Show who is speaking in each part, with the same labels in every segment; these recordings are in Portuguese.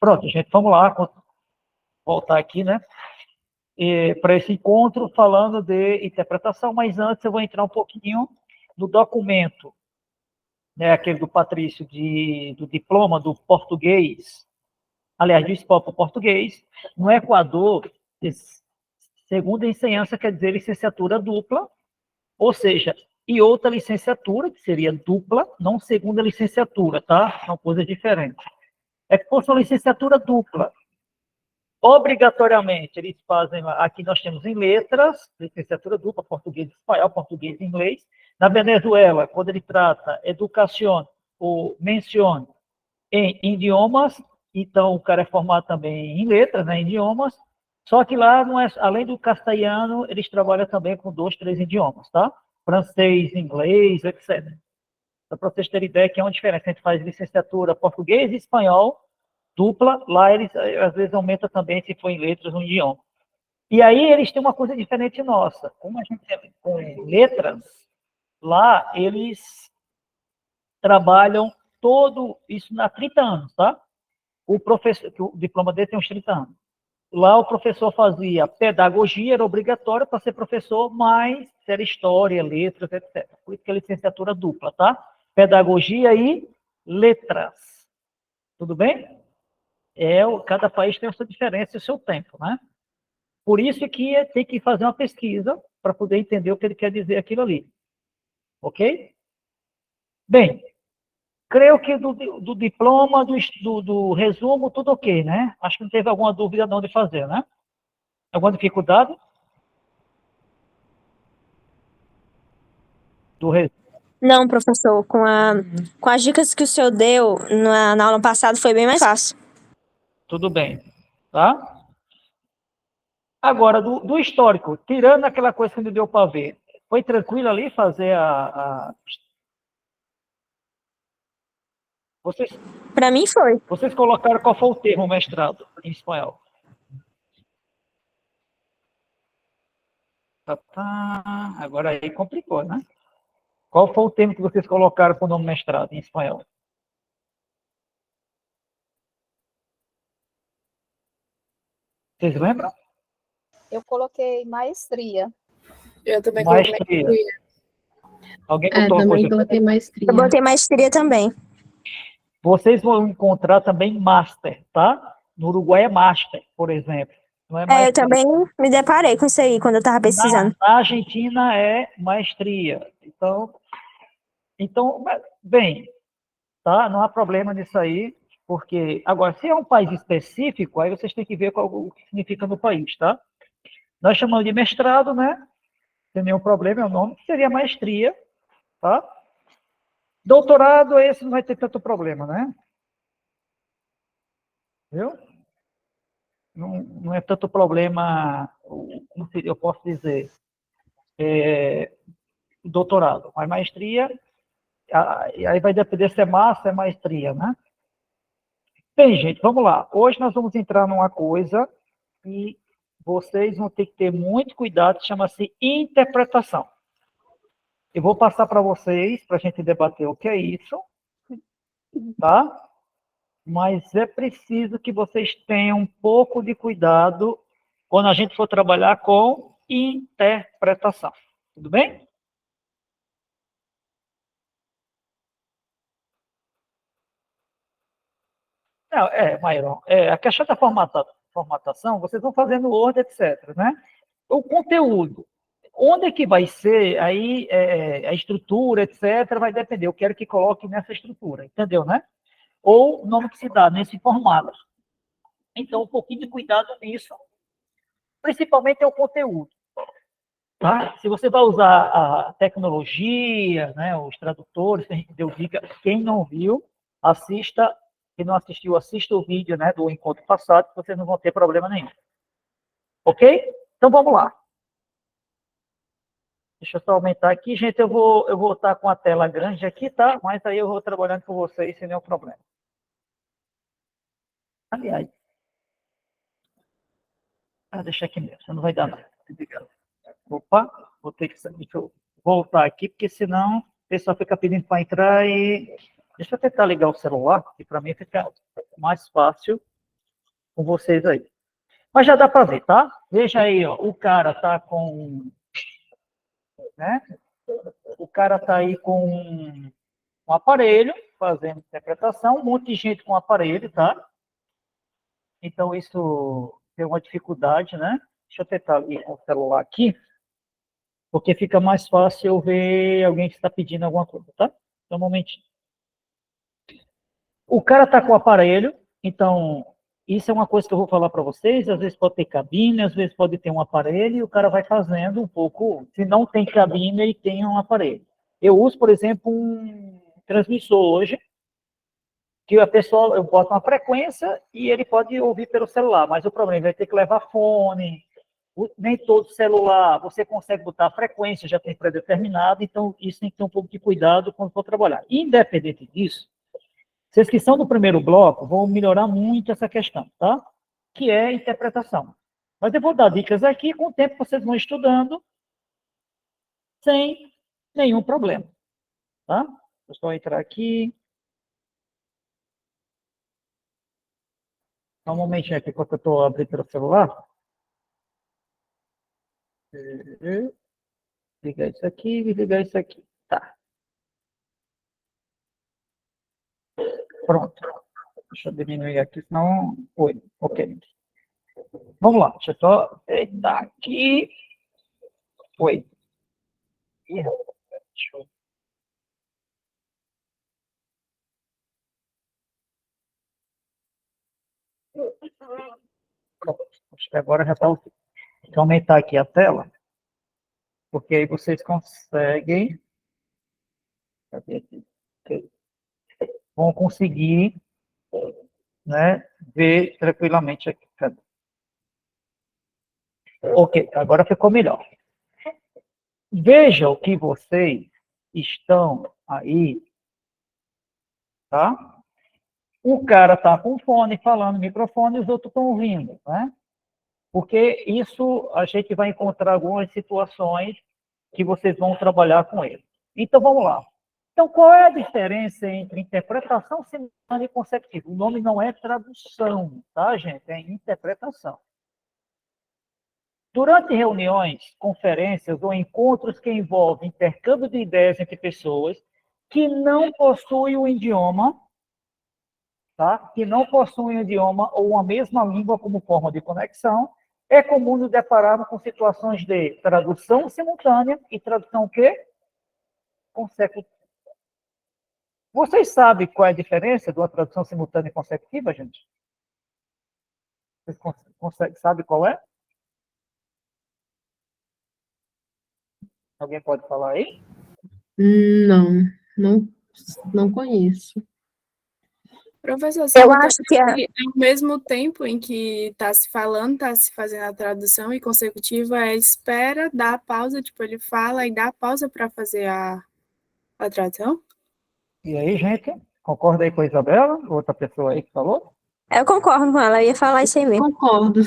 Speaker 1: Pronto, gente, vamos lá, voltar aqui, né? Para esse encontro, falando de interpretação, mas antes eu vou entrar um pouquinho no documento, né, aquele do Patrício, do diploma do português, aliás, do espanhol para o português. No Equador, segunda ensinança quer dizer licenciatura dupla, ou seja, e outra licenciatura, que seria dupla, não segunda licenciatura, tá? São coisas diferentes. É que fosse uma licenciatura dupla. Obrigatoriamente, eles fazem, aqui nós temos em letras, licenciatura dupla, português e espanhol, português e inglês. Na Venezuela, quando ele trata educação ou menciona em idiomas, então o cara é formado também em letras, né, em idiomas, só que lá, não é, além do castelhano, eles trabalham também com 2, 3 idiomas, tá? Francês, inglês, etc. Então, para vocês terem ideia, que é uma diferença. A gente faz licenciatura português e espanhol, dupla, lá eles às vezes aumenta também se for em letras um idioma. E aí eles têm uma coisa diferente nossa. Como a gente é com letras, lá eles trabalham todo isso há 30 anos, tá? O professor, o diploma dele tem uns 30 anos. Lá o professor fazia pedagogia, era obrigatório para ser professor, mas era história, letras, etc. Por isso que é licenciatura dupla, tá? Pedagogia e letras. Tudo bem? Cada país tem a sua diferença e o seu tempo, né? Por isso que tem que fazer uma pesquisa para poder entender o que ele quer dizer aquilo ali. Ok? Bem, creio que do diploma, do resumo, tudo ok, né? Acho que não teve alguma dúvida não de fazer, né? Alguma dificuldade? Do resumo.
Speaker 2: Não, professor, com as dicas que o senhor deu na aula passada foi bem mais fácil.
Speaker 1: Tudo bem, tá? Agora, do histórico, tirando aquela coisa que não deu para ver, foi tranquilo ali fazer
Speaker 2: Para mim foi.
Speaker 1: Vocês colocaram qual foi o termo mestrado em espanhol? Agora aí complicou, né? Qual foi o termo que vocês colocaram com o nome mestrado em espanhol? Vocês lembram?
Speaker 3: Eu coloquei maestria.
Speaker 4: Eu também coloquei maestria.
Speaker 1: Alguém botou uma coisa?
Speaker 4: Coloquei maestria.
Speaker 2: Eu botei maestria também.
Speaker 1: Vocês vão encontrar também master, tá? No Uruguai é master, por exemplo. Não é
Speaker 2: eu também me deparei com isso aí quando eu estava pesquisando.
Speaker 1: Na Argentina é maestria. Então, bem, tá? Não há problema nisso aí, porque, agora, se é um país específico, aí vocês têm que ver o que significa no país, tá? Nós chamamos de mestrado, né? Sem nenhum problema, é o nome, que seria maestria, tá? Doutorado, esse não vai ter tanto problema, né? Viu? Não é tanto problema, como eu posso dizer, doutorado. Mas maestria, aí vai depender se é massa, é maestria, né? Bem, gente, vamos lá. Hoje nós vamos entrar numa coisa que vocês vão ter que ter muito cuidado, chama-se interpretação. Eu vou passar para vocês, para a gente debater o que é isso, tá? Mas é preciso que vocês tenham um pouco de cuidado quando a gente for trabalhar com interpretação. Tudo bem? Não, Mairon, a questão da formatação, vocês vão fazendo Word, etc., né? O conteúdo, onde é que vai ser, aí a estrutura, etc., vai depender. Eu quero que coloque nessa estrutura, entendeu, né? Ou o nome que se dá nesse formato. Então, um pouquinho de cuidado nisso, principalmente é o conteúdo. Tá? Se você vai usar a tecnologia, né, os tradutores, que a gente deu dica, quem não viu, assista, quem não assistiu, assista o vídeo, né, do encontro passado, que vocês não vão ter problema nenhum. Ok? Então, vamos lá. Deixa eu só aumentar aqui. Gente, eu vou estar com a tela grande aqui, tá? Mas aí eu vou trabalhando com vocês sem nenhum problema. Aliás. Deixa aqui mesmo, não vai dar nada. Opa, vou ter que... Deixa eu voltar aqui, porque senão o pessoal fica pedindo para entrar e... Deixa eu tentar ligar o celular, que para mim fica mais fácil com vocês aí. Mas já dá para ver, tá? Veja aí, ó, o cara tá com, né? O cara tá aí com um aparelho, fazendo interpretação, um monte de gente com aparelho, tá? Então, isso tem uma dificuldade, né? Deixa eu tentar ir com o celular aqui, porque fica mais fácil eu ver alguém que está pedindo alguma coisa, tá? Então, um momentinho. O cara está com o aparelho, então, isso é uma coisa que eu vou falar para vocês, às vezes pode ter cabine, às vezes pode ter um aparelho, e o cara vai fazendo um pouco, se não tem cabine, ele tem um aparelho. Eu uso, por exemplo, um transmissor hoje, que a pessoa, eu boto uma frequência e ele pode ouvir pelo celular, mas o problema é ter que levar fone, nem todo celular você consegue botar a frequência, já tem pré-determinado, então isso tem que ter um pouco de cuidado quando for trabalhar. Independente disso, vocês que são do primeiro bloco vão melhorar muito essa questão, tá? Que é a interpretação. Mas eu vou dar dicas aqui, com o tempo vocês vão estudando sem nenhum problema, tá? Eu só entrar aqui. Só um momentinho aqui, enquanto eu estou abrindo pelo celular. Ligar isso aqui e ligar isso aqui. Tá. Pronto. Deixa eu diminuir aqui, senão... Oi, ok. Vamos lá, deixa eu só deitar aqui. Oi. Ih, rapaz, deixa eu... Pronto. Acho que agora já está ok. Deixa eu aumentar aqui a tela, porque aí vocês conseguem... Cadê aqui? Ok. Vão conseguir, né, ver tranquilamente aqui. Cadê? Ok, agora ficou melhor. Vejam que vocês estão aí, tá? O cara está com fone falando no microfone e os outros estão ouvindo, né? Porque isso a gente vai encontrar algumas situações que vocês vão trabalhar com ele. Então vamos lá. Então qual é a diferença entre interpretação simultânea e consecutiva? O nome não é tradução, tá, gente? É interpretação. Durante reuniões, conferências ou encontros que envolvem intercâmbio de ideias entre pessoas que não possuem o idioma, tá? Que não possuem um idioma ou uma mesma língua como forma de conexão, é comum nos depararmos com situações de tradução simultânea e tradução o quê? Consecutiva. Vocês sabem qual é a diferença de uma tradução simultânea e consecutiva, gente? Vocês sabem qual é? Alguém pode falar aí?
Speaker 5: Não, não, não conheço.
Speaker 4: Professor,
Speaker 2: Eu acho que é.
Speaker 4: ao mesmo tempo em que está se falando, está se fazendo a tradução, e consecutiva é espera, dá a pausa, tipo, ele fala e dá a pausa para fazer a tradução?
Speaker 1: E aí, gente? Concorda aí com a Isabela? Outra pessoa aí que falou?
Speaker 2: Eu concordo com ela, eu ia falar isso aí mesmo.
Speaker 5: Concordo.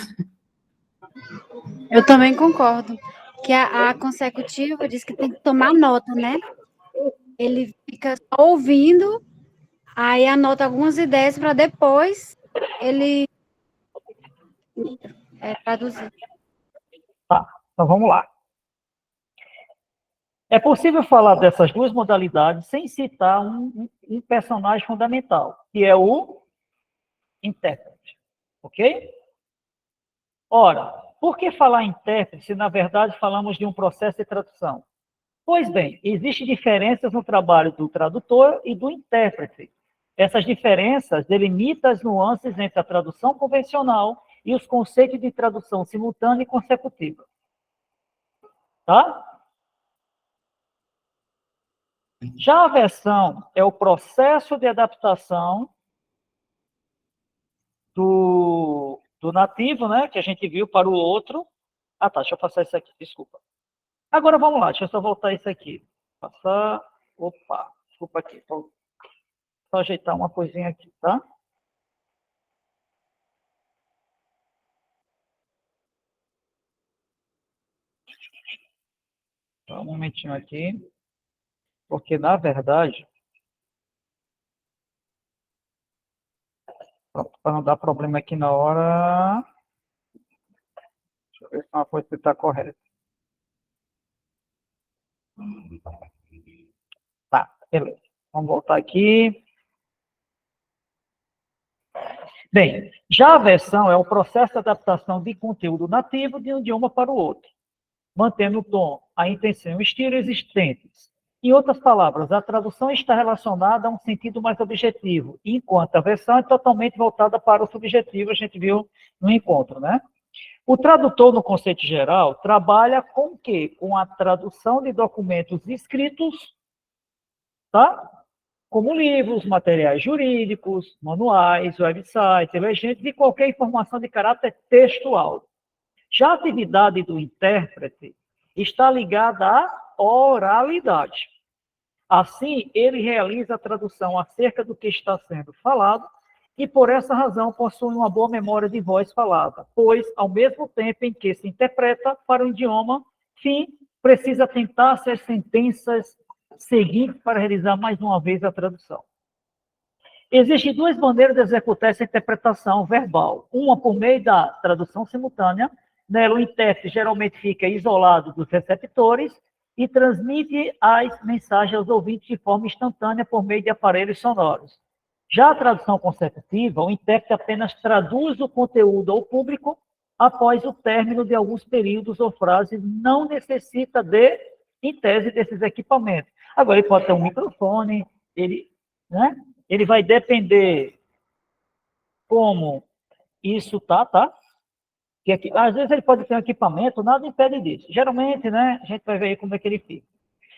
Speaker 6: Eu também concordo. Que a consecutiva diz que tem que tomar nota, né? Ele fica só ouvindo, aí anota algumas ideias para depois ele traduzir.
Speaker 1: Tá, então vamos lá. É possível falar dessas duas modalidades sem citar um personagem fundamental, que é o intérprete. Ok? Ora, por que falar intérprete se, na verdade, falamos de um processo de tradução? Pois bem, existem diferenças no trabalho do tradutor e do intérprete. Essas diferenças delimitam as nuances entre a tradução convencional e os conceitos de tradução simultânea e consecutiva. Tá? Já a versão é o processo de adaptação do nativo, né, que a gente viu, para o outro. Ah, tá, deixa eu passar isso aqui, desculpa. Agora vamos lá, deixa eu só voltar isso aqui. Passar, opa, desculpa aqui, vou só ajeitar uma coisinha aqui, tá? Só um momentinho aqui, porque na verdade Para não dar problema aqui na hora. Deixa eu ver se uma coisa está correta. Tá, beleza. Vamos voltar aqui. Bem, já a versão é o processo de adaptação de conteúdo nativo de um idioma para o outro, mantendo o tom, a intenção e o estilo existentes. Em outras palavras, a tradução está relacionada a um sentido mais objetivo, enquanto a versão é totalmente voltada para o subjetivo, a gente viu no encontro, né? O tradutor, no conceito geral, trabalha com o quê? Com a tradução de documentos escritos, tá? Como livros, materiais jurídicos, manuais, websites, legendas e qualquer informação de caráter textual. Já a atividade do intérprete está ligada à oralidade. Assim, ele realiza a tradução acerca do que está sendo falado e, por essa razão, possui uma boa memória de voz falada, pois, ao mesmo tempo em que se interpreta para o idioma, fim, precisa tentar as sentenças seguintes para realizar mais uma vez a tradução. Existem duas maneiras de executar essa interpretação verbal. Uma por meio da tradução simultânea. Nela, o intérprete geralmente fica isolado dos receptores e transmite as mensagens aos ouvintes de forma instantânea por meio de aparelhos sonoros. Já a tradução consecutiva, o intérprete apenas traduz o conteúdo ao público após o término de alguns períodos ou frases, não necessita de, em tese, desses equipamentos. Agora, ele pode ter um microfone, né? Ele vai depender como isso tá? Que aqui, às vezes ele pode ter um equipamento, nada impede disso. Geralmente, né, a gente vai ver aí como é que ele fica.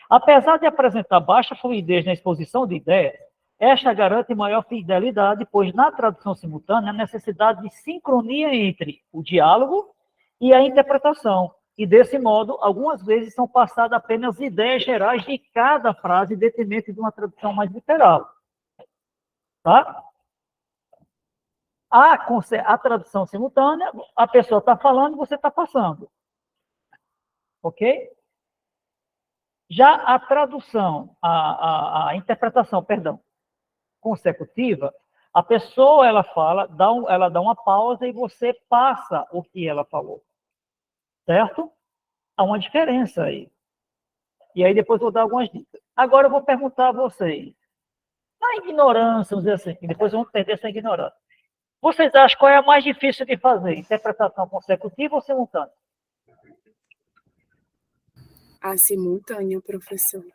Speaker 1: Apesar de apresentar baixa fluidez na exposição de ideias, esta garante maior fidelidade, pois na tradução simultânea, a necessidade de sincronia entre o diálogo e a interpretação. E, desse modo, algumas vezes são passadas apenas ideias gerais de cada frase, em detrimento de uma tradução mais literal. Tá? A tradução simultânea, a pessoa está falando e você está passando. Ok? Já a tradução, a interpretação, perdão, consecutiva, a pessoa, ela fala, ela dá uma pausa e você passa o que ela falou. Certo? Há uma diferença aí. E aí depois eu vou dar algumas dicas. Agora eu vou perguntar a vocês. Na ignorância, vamos dizer assim, e depois vamos perder essa ignorância. Vocês acham qual é a mais difícil de fazer? Interpretação consecutiva ou simultânea?
Speaker 4: A simultânea, professor.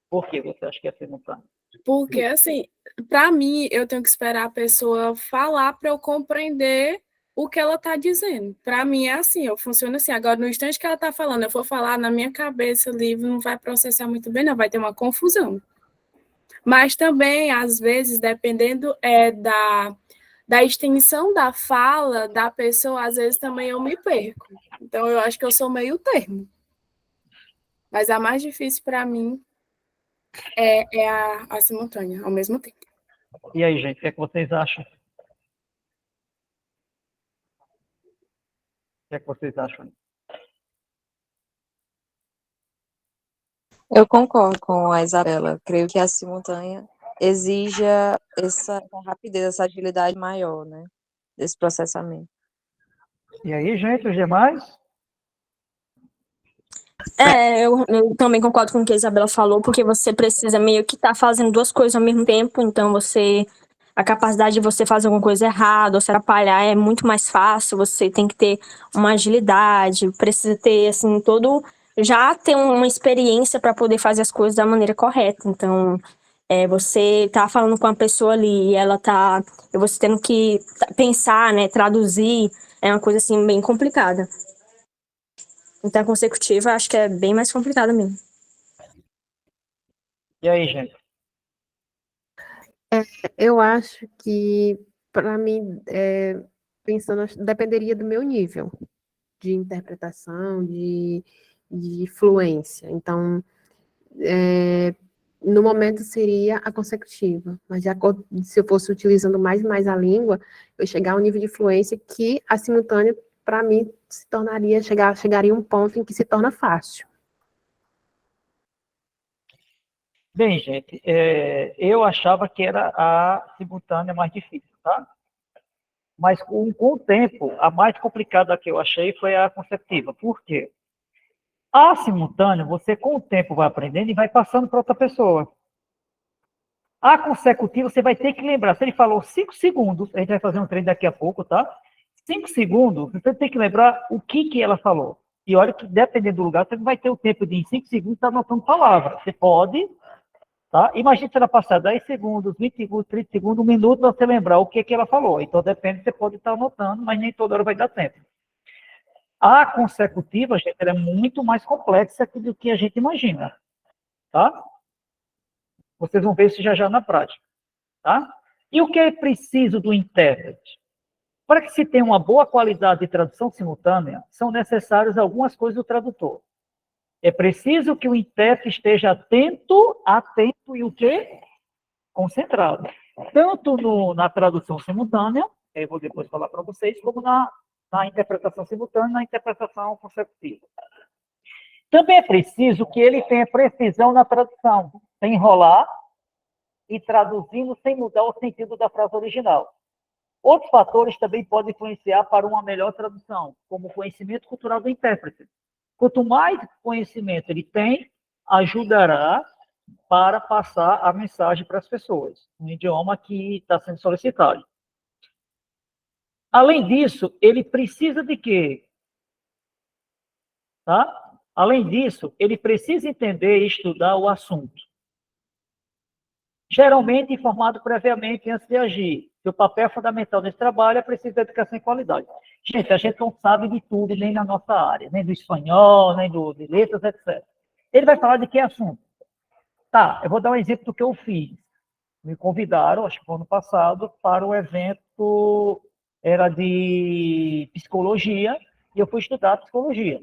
Speaker 1: Por que você acha que é simultânea?
Speaker 4: Porque, assim, para mim, eu tenho que esperar a pessoa falar para eu compreender o que ela está dizendo. Para mim é assim, eu funciono assim. Agora, no instante que ela está falando, eu for falar na minha cabeça, o livro não vai processar muito bem, não, vai ter uma confusão. Mas também, às vezes, dependendo da extensão da fala da pessoa, às vezes também eu me perco. Então, eu acho que eu sou meio termo. Mas a mais difícil para mim é a simultânea, ao mesmo tempo.
Speaker 1: E aí, gente, o que é que vocês acham? O que é que vocês acham?
Speaker 7: Eu concordo com a Isabela. Creio que a simultânea exija essa rapidez, essa agilidade maior, né, desse processamento.
Speaker 1: E aí, gente, os demais?
Speaker 2: Eu também concordo com o que a Isabela falou, porque você precisa meio que estar fazendo duas coisas ao mesmo tempo, então a capacidade de você fazer alguma coisa errada ou se atrapalhar é muito mais fácil, você tem que ter uma agilidade, precisa ter, assim, já ter uma experiência para poder fazer as coisas da maneira correta, então você tá falando com uma pessoa ali e você tendo que pensar, né, traduzir, é uma coisa, assim, bem complicada. Então, a consecutiva, acho que é bem mais complicada mesmo.
Speaker 1: E aí, gente?
Speaker 5: Eu acho que, para mim, pensando, dependeria do meu nível de interpretação, de fluência. Então, no momento seria a consecutiva, mas se eu fosse utilizando mais e mais a língua, eu chegar ao nível de fluência que a simultânea, para mim, chegaria a um ponto em que se torna fácil.
Speaker 1: Bem, gente, eu achava que era a simultânea mais difícil, tá? Mas com o tempo, a mais complicada que eu achei foi a consecutiva. Por quê? A simultânea, você com o tempo vai aprendendo e vai passando para outra pessoa. A consecutiva, você vai ter que lembrar. Se ele falou 5 segundos, a gente vai fazer um treino daqui a pouco, tá? 5 segundos, você tem que lembrar o que ela falou. E olha que, dependendo do lugar, você não vai ter o tempo de, em 5 segundos, estar anotando palavras. Você pode, tá? Imagina se ela passar 10 segundos, 20 segundos, 30 segundos, 1 minuto, para você lembrar o que ela falou. Então, depende, você pode estar anotando, mas nem toda hora vai dar tempo. A consecutiva, gente, ela é muito mais complexa do que a gente imagina, tá? Vocês vão ver isso já na prática, tá? E o que é preciso do intérprete? Para que se tenha uma boa qualidade de tradução simultânea, são necessárias algumas coisas do tradutor. É preciso que o intérprete esteja atento e o quê? Concentrado. Tanto na tradução simultânea, eu vou depois falar para vocês, como na interpretação simultânea e na interpretação consecutiva. Também é preciso que ele tenha precisão na tradução, sem enrolar e traduzindo sem mudar o sentido da frase original. Outros fatores também podem influenciar para uma melhor tradução, como o conhecimento cultural do intérprete. Quanto mais conhecimento ele tem, ajudará para passar a mensagem para as pessoas, no idioma que está sendo solicitado. Além disso, ele precisa de quê? Tá? Além disso, ele precisa entender e estudar o assunto. Geralmente informado previamente antes de agir. Seu papel fundamental nesse trabalho é preciso de educação e qualidade. Gente, a gente não sabe de tudo, nem na nossa área, nem do espanhol, nem de letras, etc. Ele vai falar de que assunto? Tá, eu vou dar um exemplo do que eu fiz. Me convidaram, acho que foi ano passado, para o evento, era de psicologia, e eu fui estudar psicologia.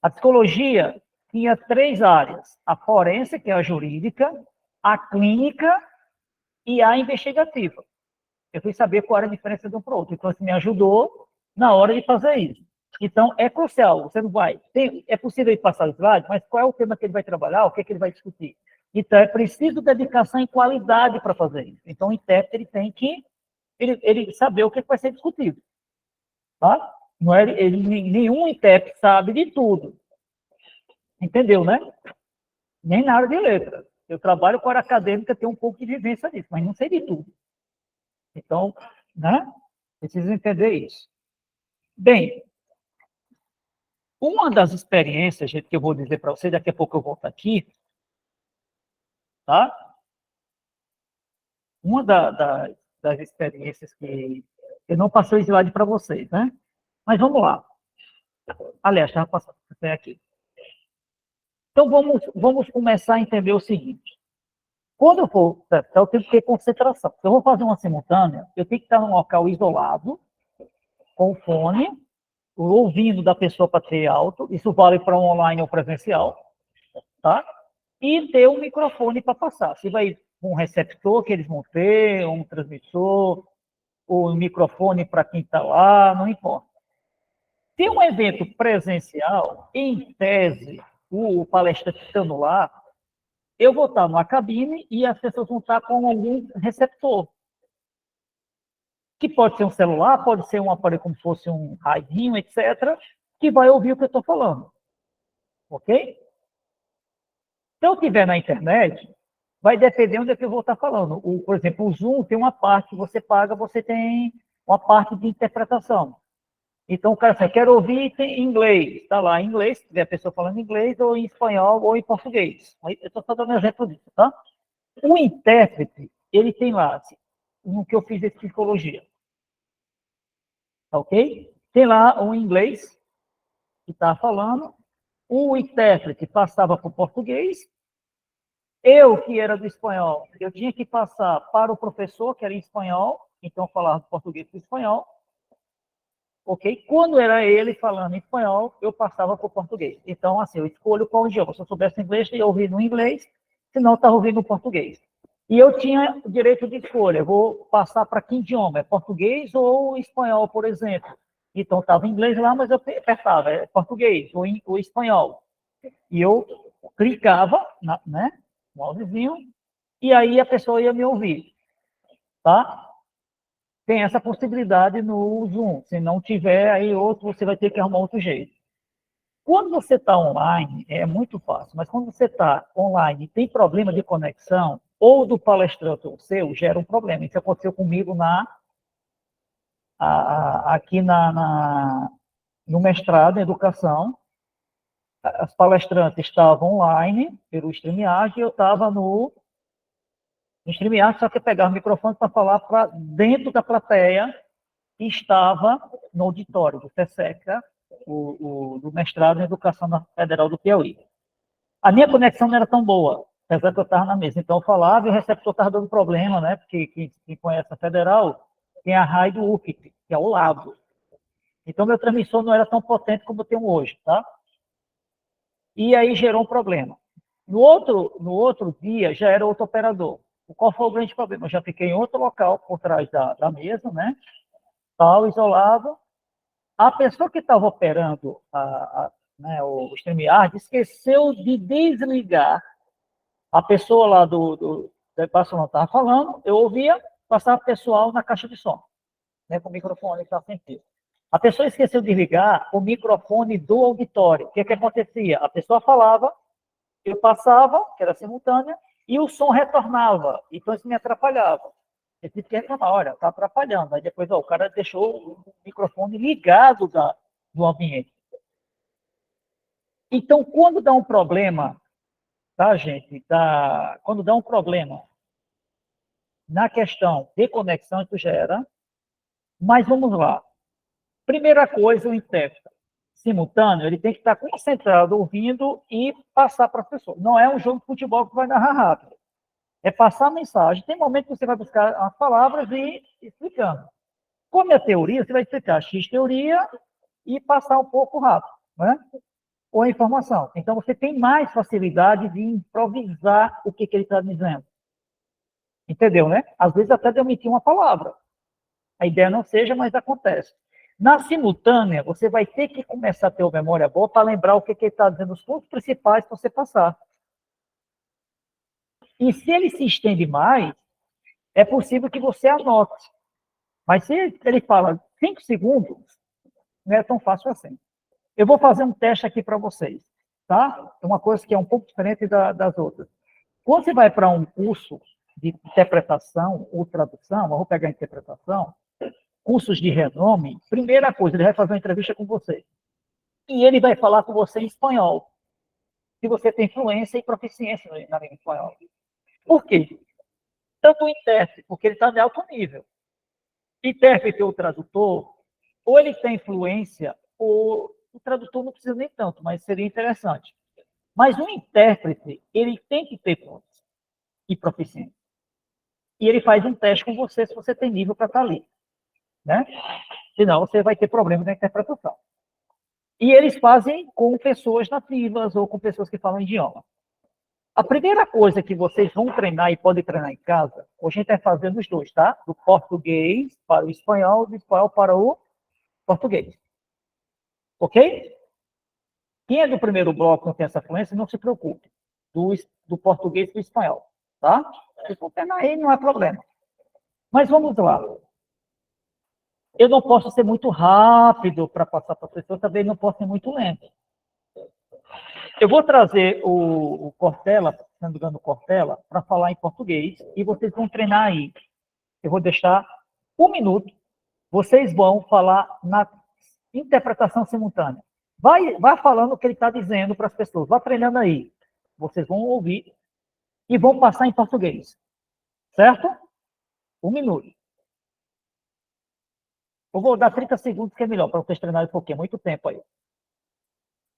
Speaker 1: A psicologia tinha 3 áreas: a forense, que é a jurídica, a clínica e a investigativa. Eu fui saber qual era a diferença de um para o outro. Então, isso me ajudou na hora de fazer isso. Então, é crucial. Você não vai... é possível ir passar o slide, mas qual é o tema que ele vai trabalhar, o que ele vai discutir? Então, é preciso dedicação e qualidade para fazer isso. Então, o intérprete ele tem que ele saber o que vai ser discutido. Tá? Não é, nenhum intérprete sabe de tudo. Entendeu, né? Nem na área de letras. Eu trabalho com a área acadêmica, tenho um pouco de vivência nisso, mas não sei de tudo. Então, né? Preciso entender isso. Bem, uma das experiências, gente, que eu vou dizer para vocês, daqui a pouco eu volto aqui, tá? Uma das experiências que eu não passei o slide para vocês, né? Mas vamos lá. Aliás, estava passando até aqui. Então, vamos começar a entender o seguinte. Quando eu for, eu tenho que ter concentração. Se eu vou fazer uma simultânea, eu tenho que estar num local isolado, com o fone, ouvindo da pessoa para ter alto, isso vale para um online ou presencial, tá? E ter um microfone para passar. Se vai um receptor que eles vão ter, um transmissor, ou um microfone para quem está lá, não importa. Se um evento presencial, em tese, o palestrante estando lá, eu vou estar numa cabine e as pessoas vão estar com algum receptor. Que pode ser um celular, pode ser um aparelho como se fosse um radinho, etc., que vai ouvir o que eu estou falando. Ok? Se eu estiver na internet, vai depender onde é que eu vou estar falando. Por exemplo, o Zoom tem uma parte que você paga, você tem uma parte de interpretação. Então, o cara fala, quero ouvir em inglês. Está lá em inglês, se tiver a pessoa falando em inglês, ou em espanhol, ou em português. Eu estou só dando um exemplo disso, tá? O intérprete, ele tem lá, no que eu fiz de psicologia. Ok? Tem lá o inglês, que está falando. O intérprete passava para o português. Eu, que era do espanhol, eu tinha que passar para o professor, que era em espanhol. Então, eu falava do português para o espanhol. Ok? Quando era ele falando em espanhol, eu passava para o português. Então, assim, eu escolho qual idioma. Se eu soubesse inglês, eu ia ouvir no inglês, senão eu estava ouvindo no português. E eu tinha o direito de escolha. Eu vou passar para que idioma? É português ou espanhol, por exemplo? Então, estava em inglês lá, mas eu apertava, é português ou espanhol. E eu clicava, né, no mousezinho, e aí a pessoa ia me ouvir. Tá? tem essa possibilidade no Zoom. Se não tiver, aí outro, você vai ter que arrumar outro jeito. Quando você está online, é muito fácil, mas quando você está online e tem problema de conexão, ou do palestrante ou seu, gera um problema. Isso aconteceu comigo aqui no mestrado em educação. As palestrantes estavam online pelo StreamYard e eu estava no StreamYard, só que eu pegava o microfone para falar para dentro da plateia que estava no auditório do FESECA, do mestrado em Educação na Federal do Piauí. A minha conexão não era tão boa, apesar que eu estava na mesa. Então, eu falava e o receptor estava dando problema, né? Porque quem conhece a Federal tem a RAI do UFIT, que é ao lado. Então, meu transmissor não era tão potente como eu tenho hoje, tá? E aí gerou um problema. No outro dia, já era outro operador. Qual foi o grande problema? Eu já fiquei em outro local, por trás da mesa, né? Tal, isolado. A pessoa que estava operando né, o StreamYard esqueceu de desligar. A pessoa lá do Barcelona estava falando, eu ouvia, passava o pessoal na caixa de som, né, com o microfone que estava sem fio. A pessoa esqueceu de ligar o microfone do auditório. O que acontecia? A pessoa falava, eu passava, que era simultânea, e o som retornava. Então, isso me atrapalhava. Eu tive que reclamar, olha, está atrapalhando. Aí depois, o cara deixou o microfone ligado do ambiente. Então, quando dá um problema, tá, gente? Quando dá um problema na questão de conexão, isso gera. Mas vamos lá. Primeira coisa, o intérprete simultâneo, ele tem que estar concentrado, ouvindo e passar para a pessoa. Não é um jogo de futebol que vai narrar rápido. É passar a mensagem. Tem momento que você vai buscar as palavras e ir explicando. Como é teoria, você vai explicar X teoria e passar um pouco rápido, né? Ou a informação. Então, você tem mais facilidade de improvisar o que ele está dizendo. Entendeu, né? Às vezes até de omitir uma palavra. A ideia não seja, mas acontece. Na simultânea, você vai ter que começar a ter uma memória boa para lembrar o que ele está dizendo, os pontos principais para você passar. E se ele se estende mais, é possível que você anote. Mas se ele fala 5 segundos, não é tão fácil assim. Eu vou fazer um teste aqui para vocês, tá? É uma coisa que é um pouco diferente das outras. Quando você vai para um curso de interpretação ou tradução, eu vou pegar a interpretação, cursos de renome, primeira coisa, ele vai fazer uma entrevista com você. E ele vai falar com você em espanhol. Se você tem fluência e proficiência na língua espanhola. Por quê? Tanto o intérprete, porque ele está de alto nível. Intérprete ou tradutor, ou ele tem fluência, ou o tradutor não precisa nem tanto, mas seria interessante. Mas o intérprete, ele tem que ter fluência e proficiência. E ele faz um teste com você, se você tem nível para estar ali. Né? Senão você vai ter problema na interpretação. E eles fazem com pessoas nativas ou com pessoas que falam idioma. A primeira coisa que vocês vão treinar e podem treinar em casa, hoje a gente vai fazer os dois, tá? Do português para o espanhol, do espanhol para o português. Ok? Quem é do primeiro bloco não tem essa fluência, não se preocupe. Do português para o espanhol, tá? Se for treinar aí, não há problema. Mas vamos lá. Eu não posso ser muito rápido para passar para a pessoa, também não posso ser muito lento. Eu vou trazer o Cortella, se não me engano, o Cortella, para falar em português, e vocês vão treinar aí. Eu vou deixar 1 minuto, vocês vão falar na interpretação simultânea. Vai falando o que ele está dizendo para as pessoas, vá treinando aí. Vocês vão ouvir e vão passar em português. Certo? 1 minuto. Eu vou dar 30 segundos, que é melhor, para vocês treinarem um pouquinho, muito tempo aí.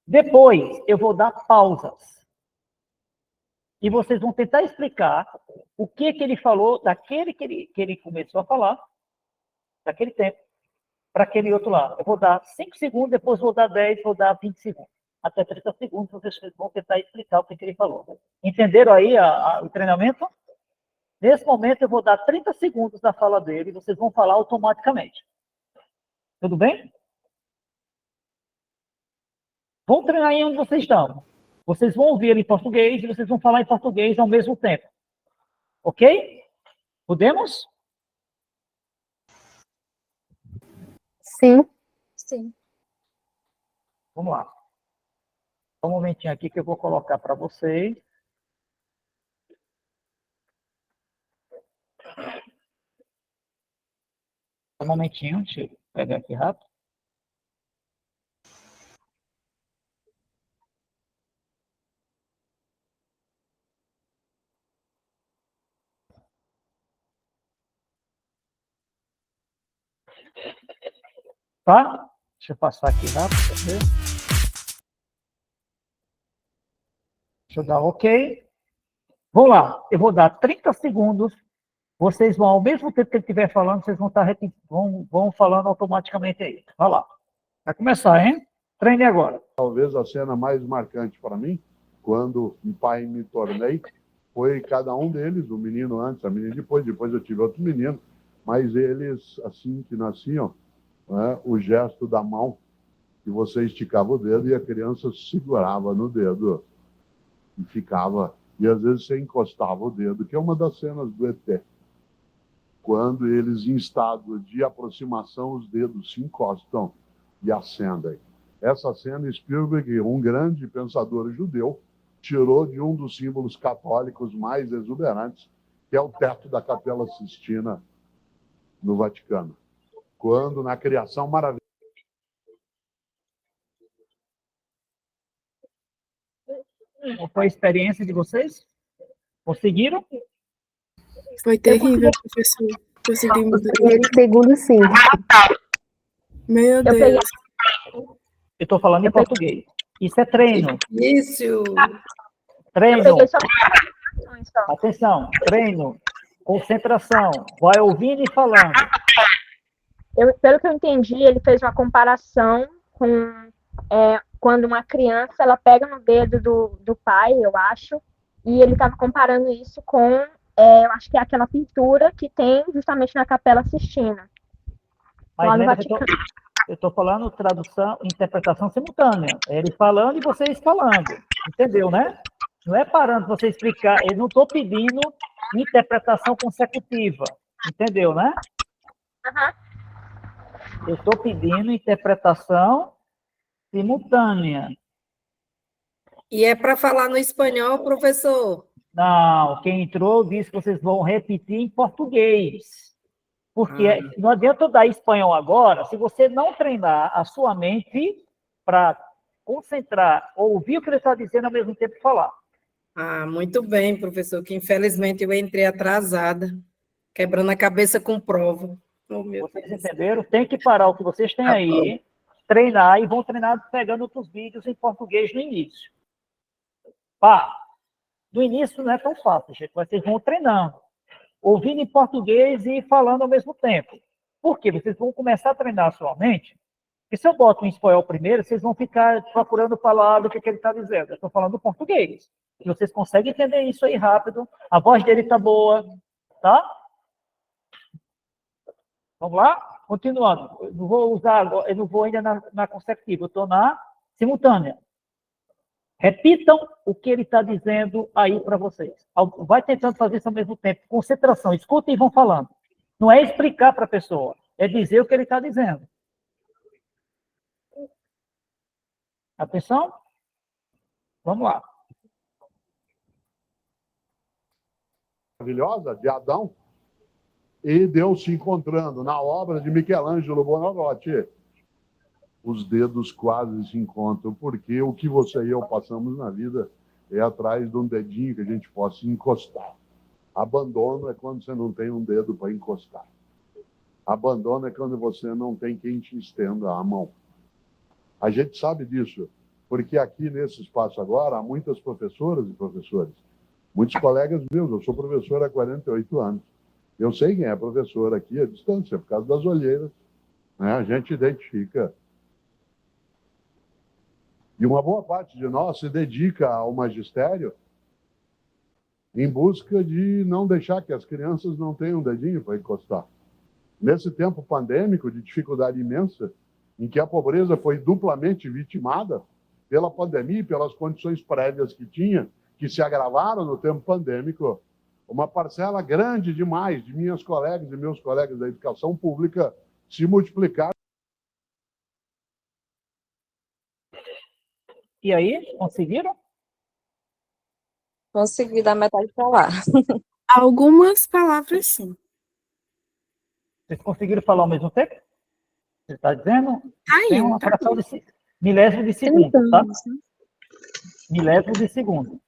Speaker 1: Depois, eu vou dar pausas. E vocês vão tentar explicar o que ele falou daquele que ele começou a falar, daquele tempo, para aquele outro lá. Eu vou dar 5 segundos, depois vou dar 10, vou dar 20 segundos. Até 30 segundos, vocês vão tentar explicar o que ele falou. Entenderam aí o treinamento? Nesse momento, eu vou dar 30 segundos da fala dele, e vocês vão falar automaticamente. Tudo bem? Vão treinar aí onde vocês estão. Vocês vão ouvir em português e vocês vão falar em português ao mesmo tempo. Ok? Podemos?
Speaker 5: Sim.
Speaker 3: Sim.
Speaker 1: Vamos lá. Só um momentinho aqui que eu vou colocar para vocês. Um momentinho, deixa eu pegar aqui rápido. Tá? Deixa eu passar aqui rápido. Cadê? Deixa eu dar OK. Vamos lá. Eu vou dar 30 segundos. Vocês vão, ao mesmo tempo que ele estiver falando, vocês vão estar vão falando automaticamente aí. Vai lá. Vai começar, hein? Treine agora.
Speaker 8: Talvez a cena mais marcante para mim, quando pai me tornei, foi cada um deles, o menino antes, a menina depois eu tive outro menino, mas eles, assim que nasciam, né, o gesto da mão, que você esticava o dedo e a criança segurava no dedo e ficava, e às vezes você encostava o dedo, que é uma das cenas do ET. Quando eles, em estado de aproximação, os dedos se encostam e acendem. Essa cena, Spielberg, um grande pensador judeu, tirou de um dos símbolos católicos mais exuberantes, que é o teto da Capela Sistina, no Vaticano. Quando, na criação maravilhosa...
Speaker 1: Qual foi a experiência de vocês? Conseguiram?
Speaker 4: Foi terrível, professor. Eu senti muito.
Speaker 5: Primeiro e segundo, sim.
Speaker 4: Meu
Speaker 2: Eu peguei-
Speaker 4: Deus.
Speaker 1: Eu estou falando em português. Isso é treino.
Speaker 9: Isso.
Speaker 2: Eu
Speaker 1: Treino.
Speaker 2: peguei só só.
Speaker 1: Atenção. Treino. Concentração. Vai ouvindo e falando.
Speaker 2: Pelo que eu entendi, ele fez uma comparação com quando uma criança ela pega no dedo do pai, eu acho, e ele estava comparando isso com, eu acho que é aquela pintura que tem justamente na Capela Sistina.
Speaker 1: Mas
Speaker 2: Lá no
Speaker 1: lembra que
Speaker 2: Vaticano.
Speaker 1: eu estou falando tradução, interpretação simultânea. É ele falando e vocês falando. Entendeu, né? Não é parando para você explicar. Eu não estou pedindo interpretação consecutiva. Entendeu, né?
Speaker 2: Aham.
Speaker 1: Eu estou pedindo interpretação simultânea.
Speaker 9: E é para falar no espanhol, professor?
Speaker 1: Não, quem entrou disse que vocês vão repetir em português. Porque não adianta eu dar espanhol agora se você não treinar a sua mente para concentrar, ouvir o que ele está dizendo ao mesmo tempo que falar.
Speaker 9: Ah, muito bem, professor, que infelizmente eu entrei atrasada, quebrando a cabeça com prova. Oh, meu
Speaker 1: Vocês
Speaker 9: Deus.
Speaker 1: entenderam? Tem que parar o que vocês têm aí, treinar e vão treinar pegando outros vídeos em português no início. Pá, no início não é tão fácil, gente, mas vocês vão treinando, ouvindo em português e falando ao mesmo tempo. Por quê? Vocês vão começar a treinar a sua mente, porque se eu boto em espanhol primeiro, vocês vão ficar procurando palavras, o que ele está dizendo. Eu estou falando português. E vocês conseguem entender isso aí rápido, a voz dele está boa, tá? Vamos lá? Continuando. Eu não vou usar agora, eu não vou ainda na consecutiva, eu estou na simultânea. Repitam o que ele está dizendo aí para vocês. Vai tentando fazer isso ao mesmo tempo. Concentração. Escutem e vão falando. Não é explicar para a pessoa, é dizer o que ele está dizendo. Atenção? Vamos lá.
Speaker 8: Maravilhosa de Adão e Deus se encontrando na obra de Michelangelo Buonarroti. Os dedos quase se encontram, porque o que você e eu passamos na vida é atrás de um dedinho que a gente possa encostar. Abandono é quando você não tem um dedo para encostar. Abandono é quando você não tem quem te estenda a mão. A gente sabe disso, porque aqui nesse espaço agora há muitas professoras e professores, muitos colegas meus. Eu sou professor há 48 anos. Eu sei quem é professor aqui à distância, por causa das olheiras, né? A gente identifica. E uma boa parte de nós se dedica ao magistério em busca de não deixar que as crianças não tenham um dedinho para encostar. Nesse tempo pandêmico, de dificuldade imensa, em que a pobreza foi duplamente vitimada pela pandemia e pelas condições prévias que tinha, que se agravaram no tempo pandêmico, uma parcela grande demais de minhas colegas e meus colegas da educação pública se multiplicaram
Speaker 1: E aí, conseguiram?
Speaker 7: Consegui dar metade para lá.
Speaker 4: Algumas palavras, sim.
Speaker 1: Vocês conseguiram falar ao mesmo tempo? Você está dizendo?
Speaker 4: Tá
Speaker 1: Tem
Speaker 4: indo,
Speaker 1: uma
Speaker 4: tá
Speaker 1: fração
Speaker 4: indo.
Speaker 1: de milésimo de segundo, tá?
Speaker 2: Tentando.
Speaker 1: Milésimo de segundo.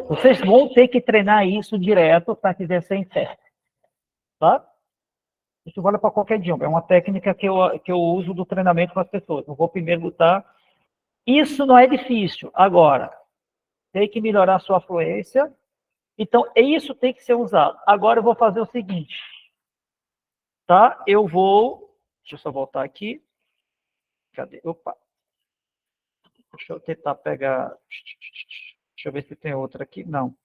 Speaker 1: Vocês vão ter que treinar isso direto para que dê certo, tá? Isso vale para qualquer idioma. É uma técnica que eu uso do treinamento com as pessoas. Eu vou primeiro lutar. Isso não é difícil. Agora, tem que melhorar a sua fluência. Então, isso tem que ser usado. Agora eu vou fazer o seguinte. Tá? Deixa eu só voltar aqui. Cadê? Opa. Deixa eu tentar pegar... Deixa eu ver se tem outra aqui. Não.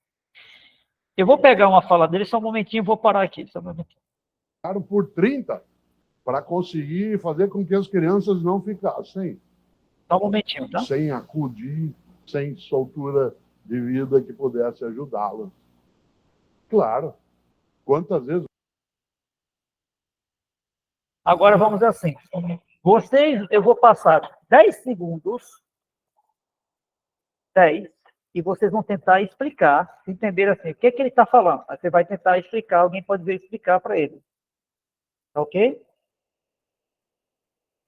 Speaker 1: Eu vou pegar uma fala dele, só um momentinho, vou parar aqui. Só um momentinho.
Speaker 8: Por 30 para conseguir fazer com que as crianças não ficassem
Speaker 1: Só um momentinho, tá?
Speaker 8: sem acudir, sem soltura de vida que pudesse ajudá-las. Claro. Quantas vezes...
Speaker 1: Agora vamos assim. Eu vou passar 10 segundos, 10, e vocês vão tentar explicar, entender assim, o que ele está falando. Aí você vai tentar explicar, alguém pode vir explicar para ele. Ok?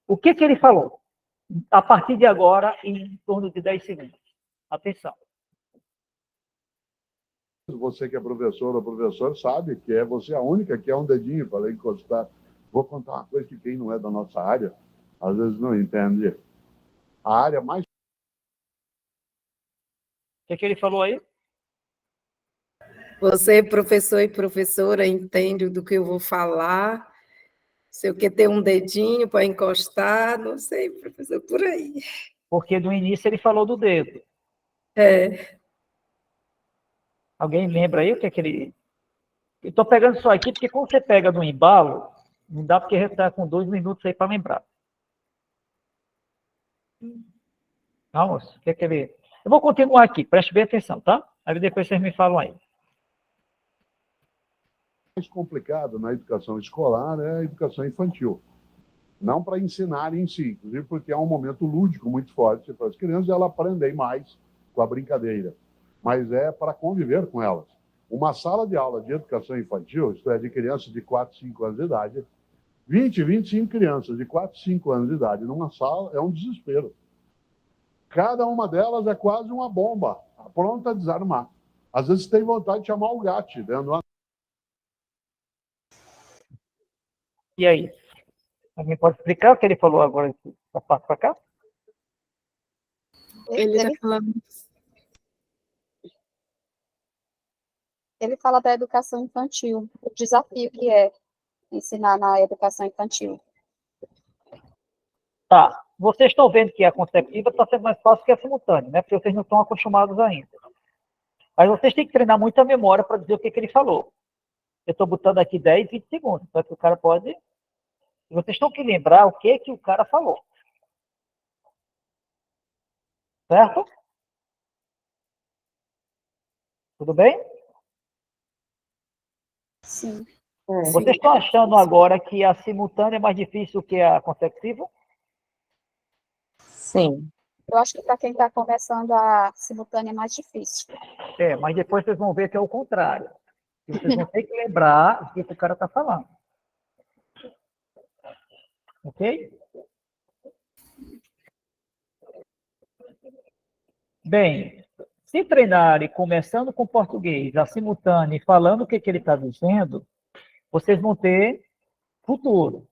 Speaker 1: O que ele falou? A partir de agora, em torno de 10 segundos. Atenção.
Speaker 8: Você que é professor ou professor sabe que é você a única que é um dedinho para encostar. Vou contar uma coisa que quem não é da nossa área, às vezes não entende. A área mais...
Speaker 1: O que ele falou aí?
Speaker 9: Você, professor e professora, entende do que eu vou falar? Se eu quer ter um dedinho para encostar, não sei, professor, por aí.
Speaker 1: Porque no início ele falou do dedo.
Speaker 9: É.
Speaker 1: Alguém lembra aí o que ele... Eu estou pegando só aqui, porque quando você pega no embalo, não dá porque você está com 2 minutos aí para lembrar. Vamos, o que ele... Eu vou continuar aqui, preste bem atenção, tá? Aí depois vocês me falam aí.
Speaker 8: mais complicado na educação escolar é a educação infantil. Não para ensinar em si, inclusive porque é um momento lúdico muito forte para as crianças, elas aprendem mais com a brincadeira, mas é para conviver com elas. Uma sala de aula de educação infantil, isto é, de crianças de 4, 5 anos de idade, 20, 25 crianças de 4, 5 anos de idade numa sala é um desespero. Cada uma delas é quase uma bomba, pronta a desarmar. Às vezes tem vontade de chamar o gato dentro de uma...
Speaker 1: E aí? Alguém pode explicar o que ele falou agora? Essa parte para cá?
Speaker 4: Ele está falando.
Speaker 3: Ele fala da educação infantil, o desafio que é ensinar na educação infantil.
Speaker 1: Tá. Vocês estão vendo que a consecutiva está sendo mais fácil que a simultânea, né? Porque vocês não estão acostumados ainda. Mas vocês têm que treinar muito a memória para dizer o que ele falou. Eu estou botando aqui 10, 20 segundos, só que o cara pode... Vocês têm que lembrar o que o cara falou. Certo? Tudo bem?
Speaker 3: Sim.
Speaker 1: Vocês estão achando agora que a simultânea é mais difícil que a consecutiva?
Speaker 7: Sim.
Speaker 3: Eu acho que para quem está começando a simultânea é mais difícil.
Speaker 1: É, mas depois vocês vão ver que é o contrário. E vocês vão ter que lembrar o que o cara está falando. Ok? Bem, se treinarem começando com português, a simultânea e falando o que ele está dizendo, vocês vão ter futuro.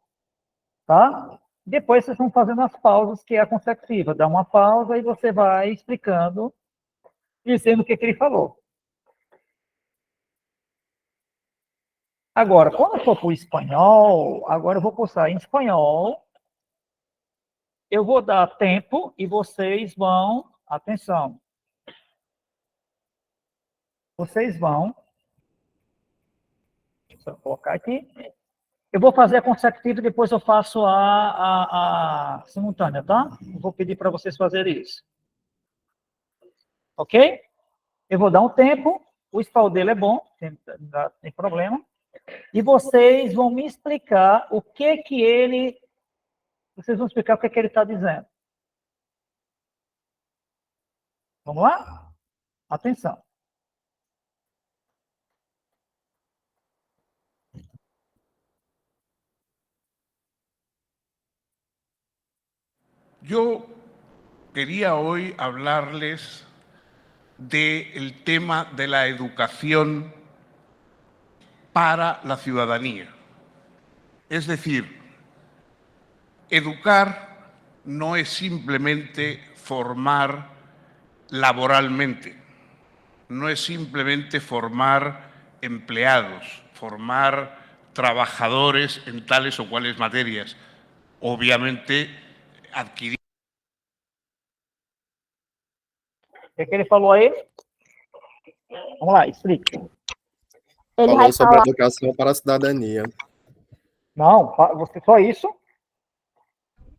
Speaker 1: Tá? Depois vocês vão fazendo as pausas, que é a consecutiva. Dá uma pausa e você vai explicando, dizendo o que ele falou. Agora, quando eu for para o espanhol, agora eu vou postar em espanhol. Eu vou dar tempo e vocês vão... Atenção. Vocês vão... Deixa eu colocar aqui. Eu vou fazer a consecutiva e depois eu faço a simultânea, tá? Eu vou pedir para vocês fazerem isso. Ok? Eu vou dar um tempo. O espaldelo é bom, não tem problema. E vocês vão me explicar o que ele vocês vão explicar o que ele está dizendo. Vamos lá? Atenção.
Speaker 10: Yo quería hoy hablarles del tema de la educación para la ciudadanía. Es decir, educar no es simplemente formar laboralmente, no es simplemente formar empleados, formar trabajadores en tales o cuales materias. Obviamente, adquirir.
Speaker 1: O que ele falou aí? Vamos lá, explique.
Speaker 2: Ele
Speaker 11: Falou
Speaker 2: vai
Speaker 11: sobre
Speaker 2: falar.
Speaker 11: educação para a cidadania.
Speaker 1: Não, você só isso?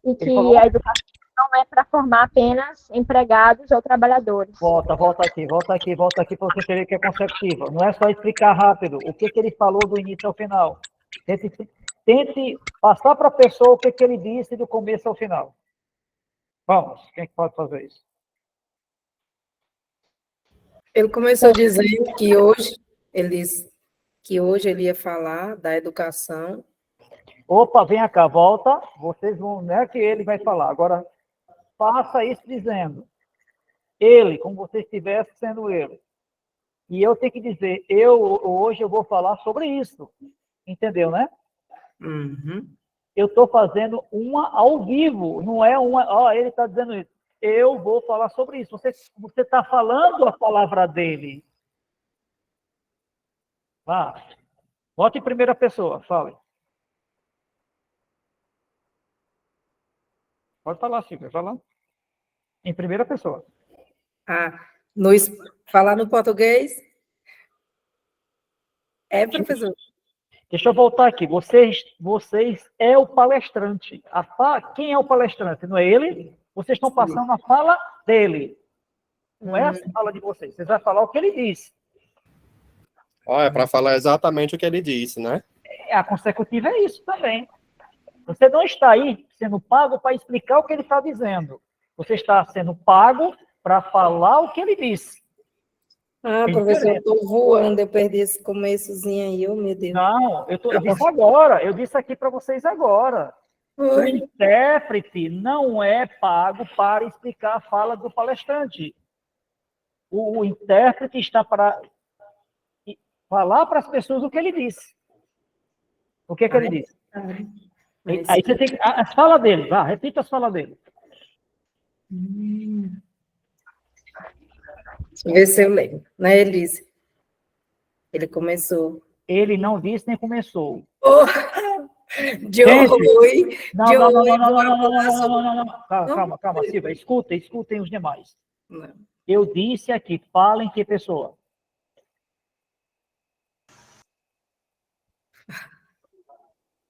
Speaker 2: E que
Speaker 1: Ele falou?
Speaker 2: a educação não é para formar apenas empregados ou trabalhadores.
Speaker 1: Volta aqui para você entender que é consecutiva. Não é só explicar rápido o que ele falou do início ao final. Tente passar para a pessoa o que ele disse do começo ao final. Vamos, quem é que pode fazer isso?
Speaker 9: Ele começou dizendo que hoje, ele disse que hoje ele ia falar da educação.
Speaker 1: Opa, vem cá, volta. Vocês vão, não é que ele vai falar. Agora, faça isso dizendo. Ele, como você estivesse sendo ele. E eu tenho que dizer, hoje eu vou falar sobre isso. Entendeu, né?
Speaker 9: Uhum.
Speaker 1: Eu estou fazendo uma ao vivo, não é uma... Ó, ele está dizendo isso. Eu vou falar sobre isso. Você está falando a palavra dele. Vá. Volte em primeira pessoa, fale. Pode falar, Silvia, fala. Em primeira pessoa.
Speaker 9: Falar no português? É, professor?
Speaker 1: Deixa eu voltar aqui. Vocês é o palestrante. Quem é o palestrante? Não é ele? Vocês estão passando a fala dele. Não é a fala de vocês. Vocês vão falar o que ele disse.
Speaker 11: É para falar exatamente o que ele disse, né?
Speaker 1: A consecutiva é isso também. Você não está aí sendo pago para explicar o que ele está dizendo. Você está sendo pago para falar o que ele disse.
Speaker 9: Professor, eu estou voando, eu perdi esse começozinho aí, meu Deus.
Speaker 1: Não, eu disse agora, eu disse aqui para vocês agora. O intérprete não é pago para explicar a fala do palestrante. O intérprete está para falar para as pessoas o que ele disse. O que ele disse? Aí você tem as falas dele, vá, repita as falas dele.
Speaker 9: Deixa eu ver se eu lembro. Né, Elise? Ele começou.
Speaker 1: Ele não disse nem começou. Calma, Silvia. Escutem os demais.
Speaker 9: Não.
Speaker 1: Eu disse aqui, falem que pessoa?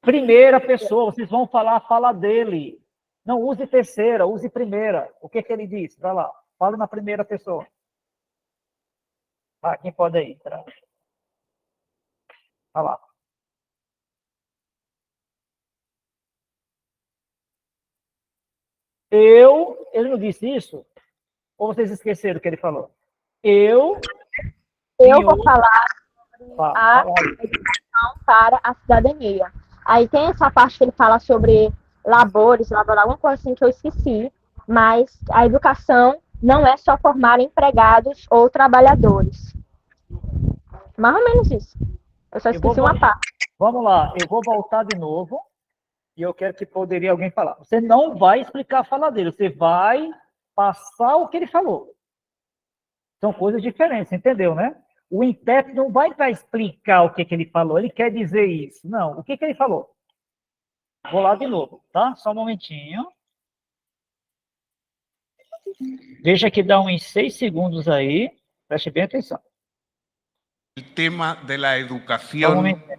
Speaker 1: Primeira pessoa, vocês vão falar a fala dele. Não use terceira, use primeira. O que ele disse? Vai lá, fale na primeira pessoa. Quem pode aí? Vai lá. Ele não disse isso? Ou vocês esqueceram o que ele falou? Eu
Speaker 2: vou falar sobre a educação para a cidadania. Aí tem essa parte que ele fala sobre labores, alguma coisa assim que eu esqueci, mas a educação não é só formar empregados ou trabalhadores. Mais ou menos isso. Eu só esqueci uma parte.
Speaker 1: Vamos lá, eu vou voltar de novo e eu quero que poderia alguém falar. Você não vai explicar a fala dele, você vai passar o que ele falou. São coisas diferentes, entendeu, né? O intérprete não vai para explicar o que ele falou, ele quer dizer isso. Não, o que ele falou? Vou lá de novo, tá? Só um momentinho. Deixa que dá uns 6 segundos aí. Preste bem atenção.
Speaker 10: O tema da educação.
Speaker 1: Só um momentinho.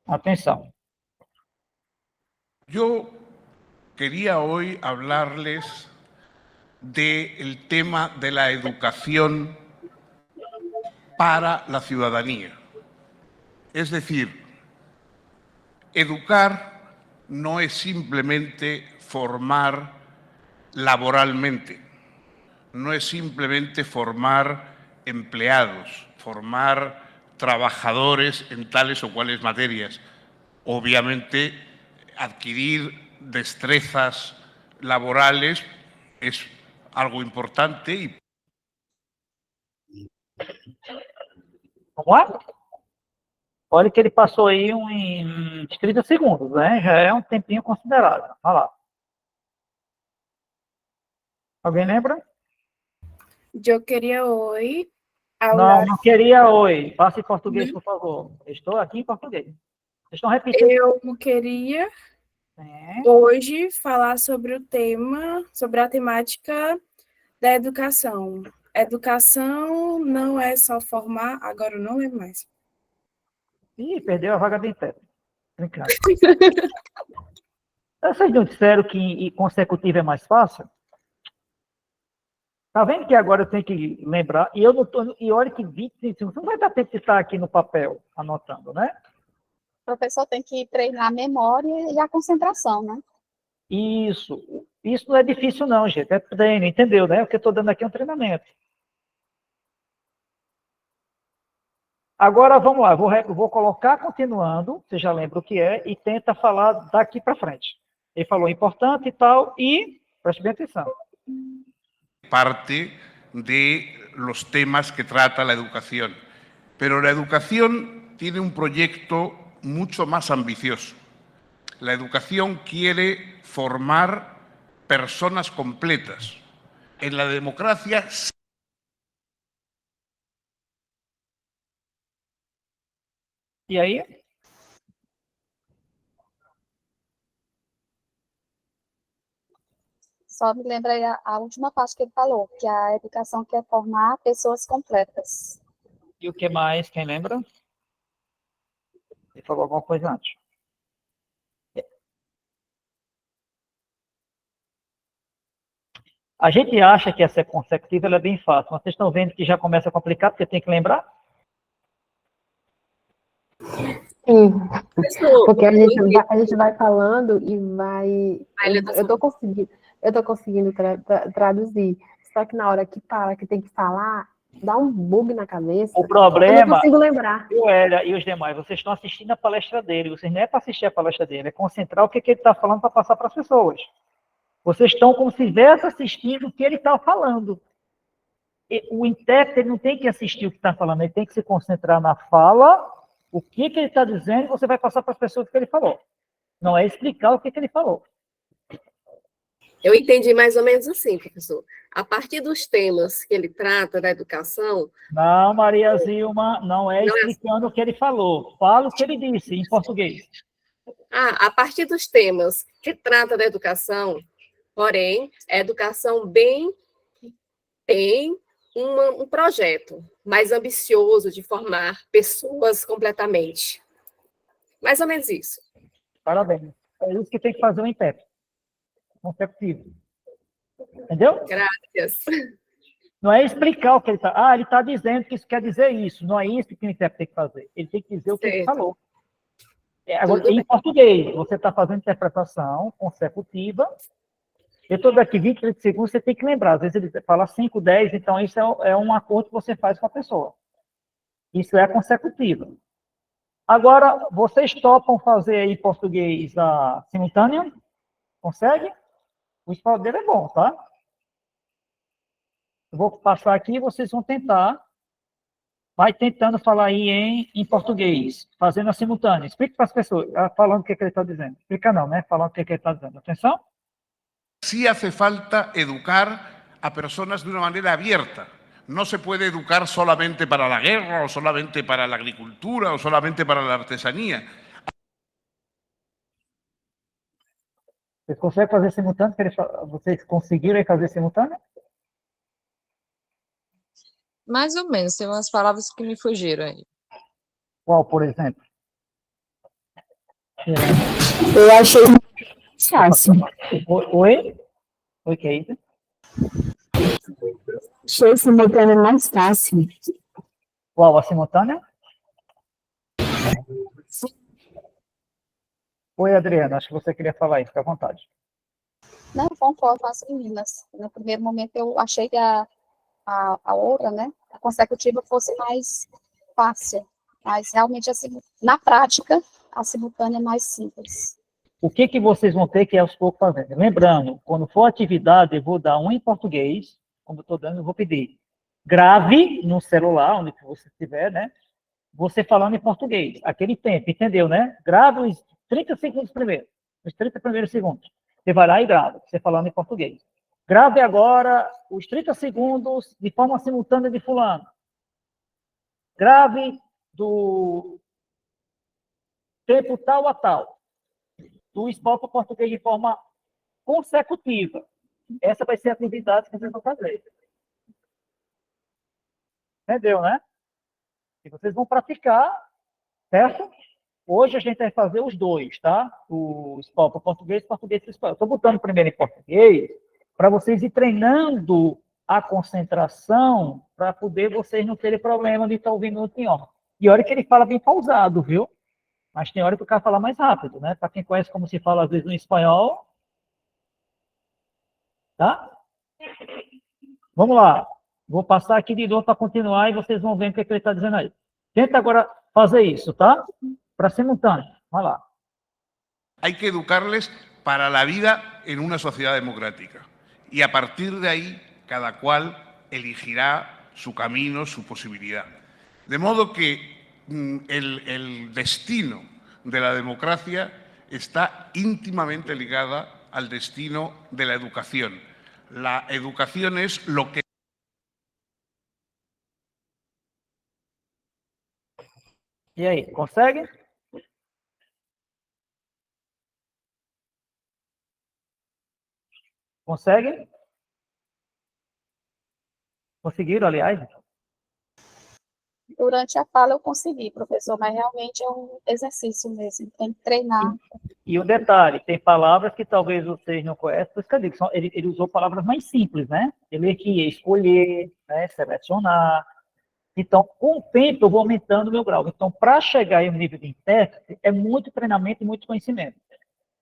Speaker 1: Atenção.
Speaker 10: Eu queria hoje hablarles del tema de la educación para la ciudadanía. Es decir, educar no es simplemente formar laboralmente, no es simplemente formar empleados, formar trabajadores en tales o cuales materias. Obviamente, adquirir destrezas laborales es algo importante y
Speaker 1: Vamos lá? Olha que ele passou aí uns 30 segundos, né? Já é um tempinho considerável. Olha lá. Alguém lembra?
Speaker 4: Eu queria hoje
Speaker 1: Não,
Speaker 4: hablar.
Speaker 1: não queria oi. Passe em português, por favor. Estou aqui em português. Vocês estão repetindo.
Speaker 4: Eu queria hoje falar sobre o tema, sobre a temática da educação. Educação não é só formar, agora eu não lembro mais.
Speaker 1: Ih, perdeu a vaga do intérprete. Brincando. Vocês não disseram que consecutivo é mais fácil? Tá vendo que agora eu tenho que lembrar? E eu não tô, e olha que 25 segundos, não vai dar tempo de estar aqui no papel anotando, né?
Speaker 3: O professor tem que treinar a memória e a concentração, né?
Speaker 1: Isso não é difícil não, gente, é treino, entendeu, né? O que eu estou dando aqui é um treinamento. Agora, vamos lá, eu vou colocar continuando, você já lembra o que é, e tenta falar daqui para frente. Ele falou importante e tal, e preste bem atenção.
Speaker 10: parte de los temas que trata la educación. Pero la educación tiene un proyecto mucho más ambicioso. La educación quiere formar personas completas. En la democracia
Speaker 1: E aí?
Speaker 3: Só me lembra aí a última parte que ele falou, que a educação quer formar pessoas completas.
Speaker 1: E o que mais? Quem lembra? Ele falou alguma coisa antes. A gente acha que essa consecutiva ela é bem fácil, mas vocês estão vendo que já começa a complicar, porque tem que lembrar?
Speaker 5: Sim, porque a gente vai falando e vai... Eu tô conseguindo traduzir, só que na hora que para, que tem que falar, dá um bug na cabeça.
Speaker 1: O problema...
Speaker 5: Eu não consigo lembrar.
Speaker 1: Eu era, e os demais, vocês estão assistindo a palestra dele, vocês não é para assistir a palestra dele, é concentrar o que ele está falando para passar para as pessoas. Vocês estão como se estivesse assistindo o que ele está falando. O intérprete não tem que assistir o que está falando, ele tem que se concentrar na fala, o que ele está dizendo, e você vai passar para as pessoas o que ele falou. Não é explicar o que ele falou.
Speaker 12: Eu entendi mais ou menos assim, professor. A partir dos temas que ele trata da educação...
Speaker 1: Não, Maria Zilma, não é explicando o que ele falou. Fala o que ele disse em português.
Speaker 12: A partir dos temas que trata da educação, porém, a educação bem tem um projeto mais ambicioso de formar pessoas completamente. Mais ou menos isso.
Speaker 1: Parabéns. É isso que tem que fazer o intérprete. Consecutivo. Entendeu?
Speaker 12: Graças.
Speaker 1: Não é explicar o que ele está... ele está dizendo que isso quer dizer isso. Não é isso que o intérprete tem que fazer. Ele tem que dizer o que ele falou. Agora, em português, você está fazendo interpretação consecutiva. Eu estou daqui 20, 30 segundos, você tem que lembrar. Às vezes ele fala 5, 10, então isso é um acordo que você faz com a pessoa. Isso é consecutiva. Agora, vocês topam fazer aí em português a simultânea? Consegue? O espanhol dele é bom, tá? Eu vou passar aqui e vocês vão tentar. Vai tentando falar aí em português, fazendo a simultânea. Explica para as pessoas, falando o que ele está dizendo. Explica não, né? Falando o que ele está dizendo. Atenção.
Speaker 10: sí hace falta educar a personas de una manera abierta. No se puede educar solamente para la guerra, o solamente para la agricultura, o solamente para la artesanía.
Speaker 1: Vocês conseguem fazer simultâneo? Vocês conseguiram fazer simultâneo?
Speaker 7: Mais ou menos, tem umas palavras que me fugiram aí.
Speaker 1: Qual, por exemplo?
Speaker 6: Eu achei fácil.
Speaker 1: Oi? Oi, que é isso?
Speaker 6: Achei simultâneo mais fácil.
Speaker 1: Qual, a simultânea? Oi, Adriana, acho que você queria falar aí, fica à vontade.
Speaker 3: Não, eu concordo com as meninas. No primeiro momento, eu achei que a outra, né, a consecutiva fosse mais fácil, mas realmente, assim, na prática, a simultânea é mais simples.
Speaker 1: O que vocês vão ter que ir aos poucos fazendo? Lembrando, quando for atividade, eu vou dar um em português, como eu estou dando, eu vou pedir. Grave no celular, onde você estiver, né? Você falando em português, aquele tempo, entendeu, né? Grava os 30 segundos primeiro, os 30 primeiros segundos. Você vai lá e grava, você falando em português. Grave agora os 30 segundos de forma simultânea de fulano. Grave do tempo tal a tal. Do espanhol para o português de forma consecutiva. Essa vai ser a atividade que vocês vão fazer. Entendeu, né? E vocês vão praticar, certo? Hoje a gente vai fazer os dois, tá? O espanhol para o português e o português para o espanhol. Estou botando primeiro em português para vocês ir treinando a concentração para poder vocês não terem problema de estar ouvindo no idioma. E olha que ele fala bem pausado, viu? Mas tem hora que o cara fala mais rápido, né? Para quem conhece como se fala às vezes no espanhol, tá? Vamos lá. Vou passar aqui de novo para continuar e vocês vão ver o que ele está dizendo aí. Tenta agora fazer isso, tá? Para simultâneo. Vai lá.
Speaker 10: Hay que educarles para la vida en una sociedad democrática. Y a partir de ahí, cada cual elegirá su camino, su posibilidad. De modo que el destino de la democracia está íntimamente ligada al destino de la educación. La educación es lo que...
Speaker 1: E aí, consegue? Consegue? Conseguiram, aliás?
Speaker 3: Durante a fala eu consegui, professor, mas realmente é um exercício mesmo, tem que treinar.
Speaker 1: E o detalhe, tem palavras que talvez vocês não conhecem, por isso que eu digo, ele usou palavras mais simples, né? Ele ia escolher, né, selecionar. Então, com o tempo, eu vou aumentando o meu grau. Então, para chegar em um nível de intérprete, é muito treinamento e muito conhecimento.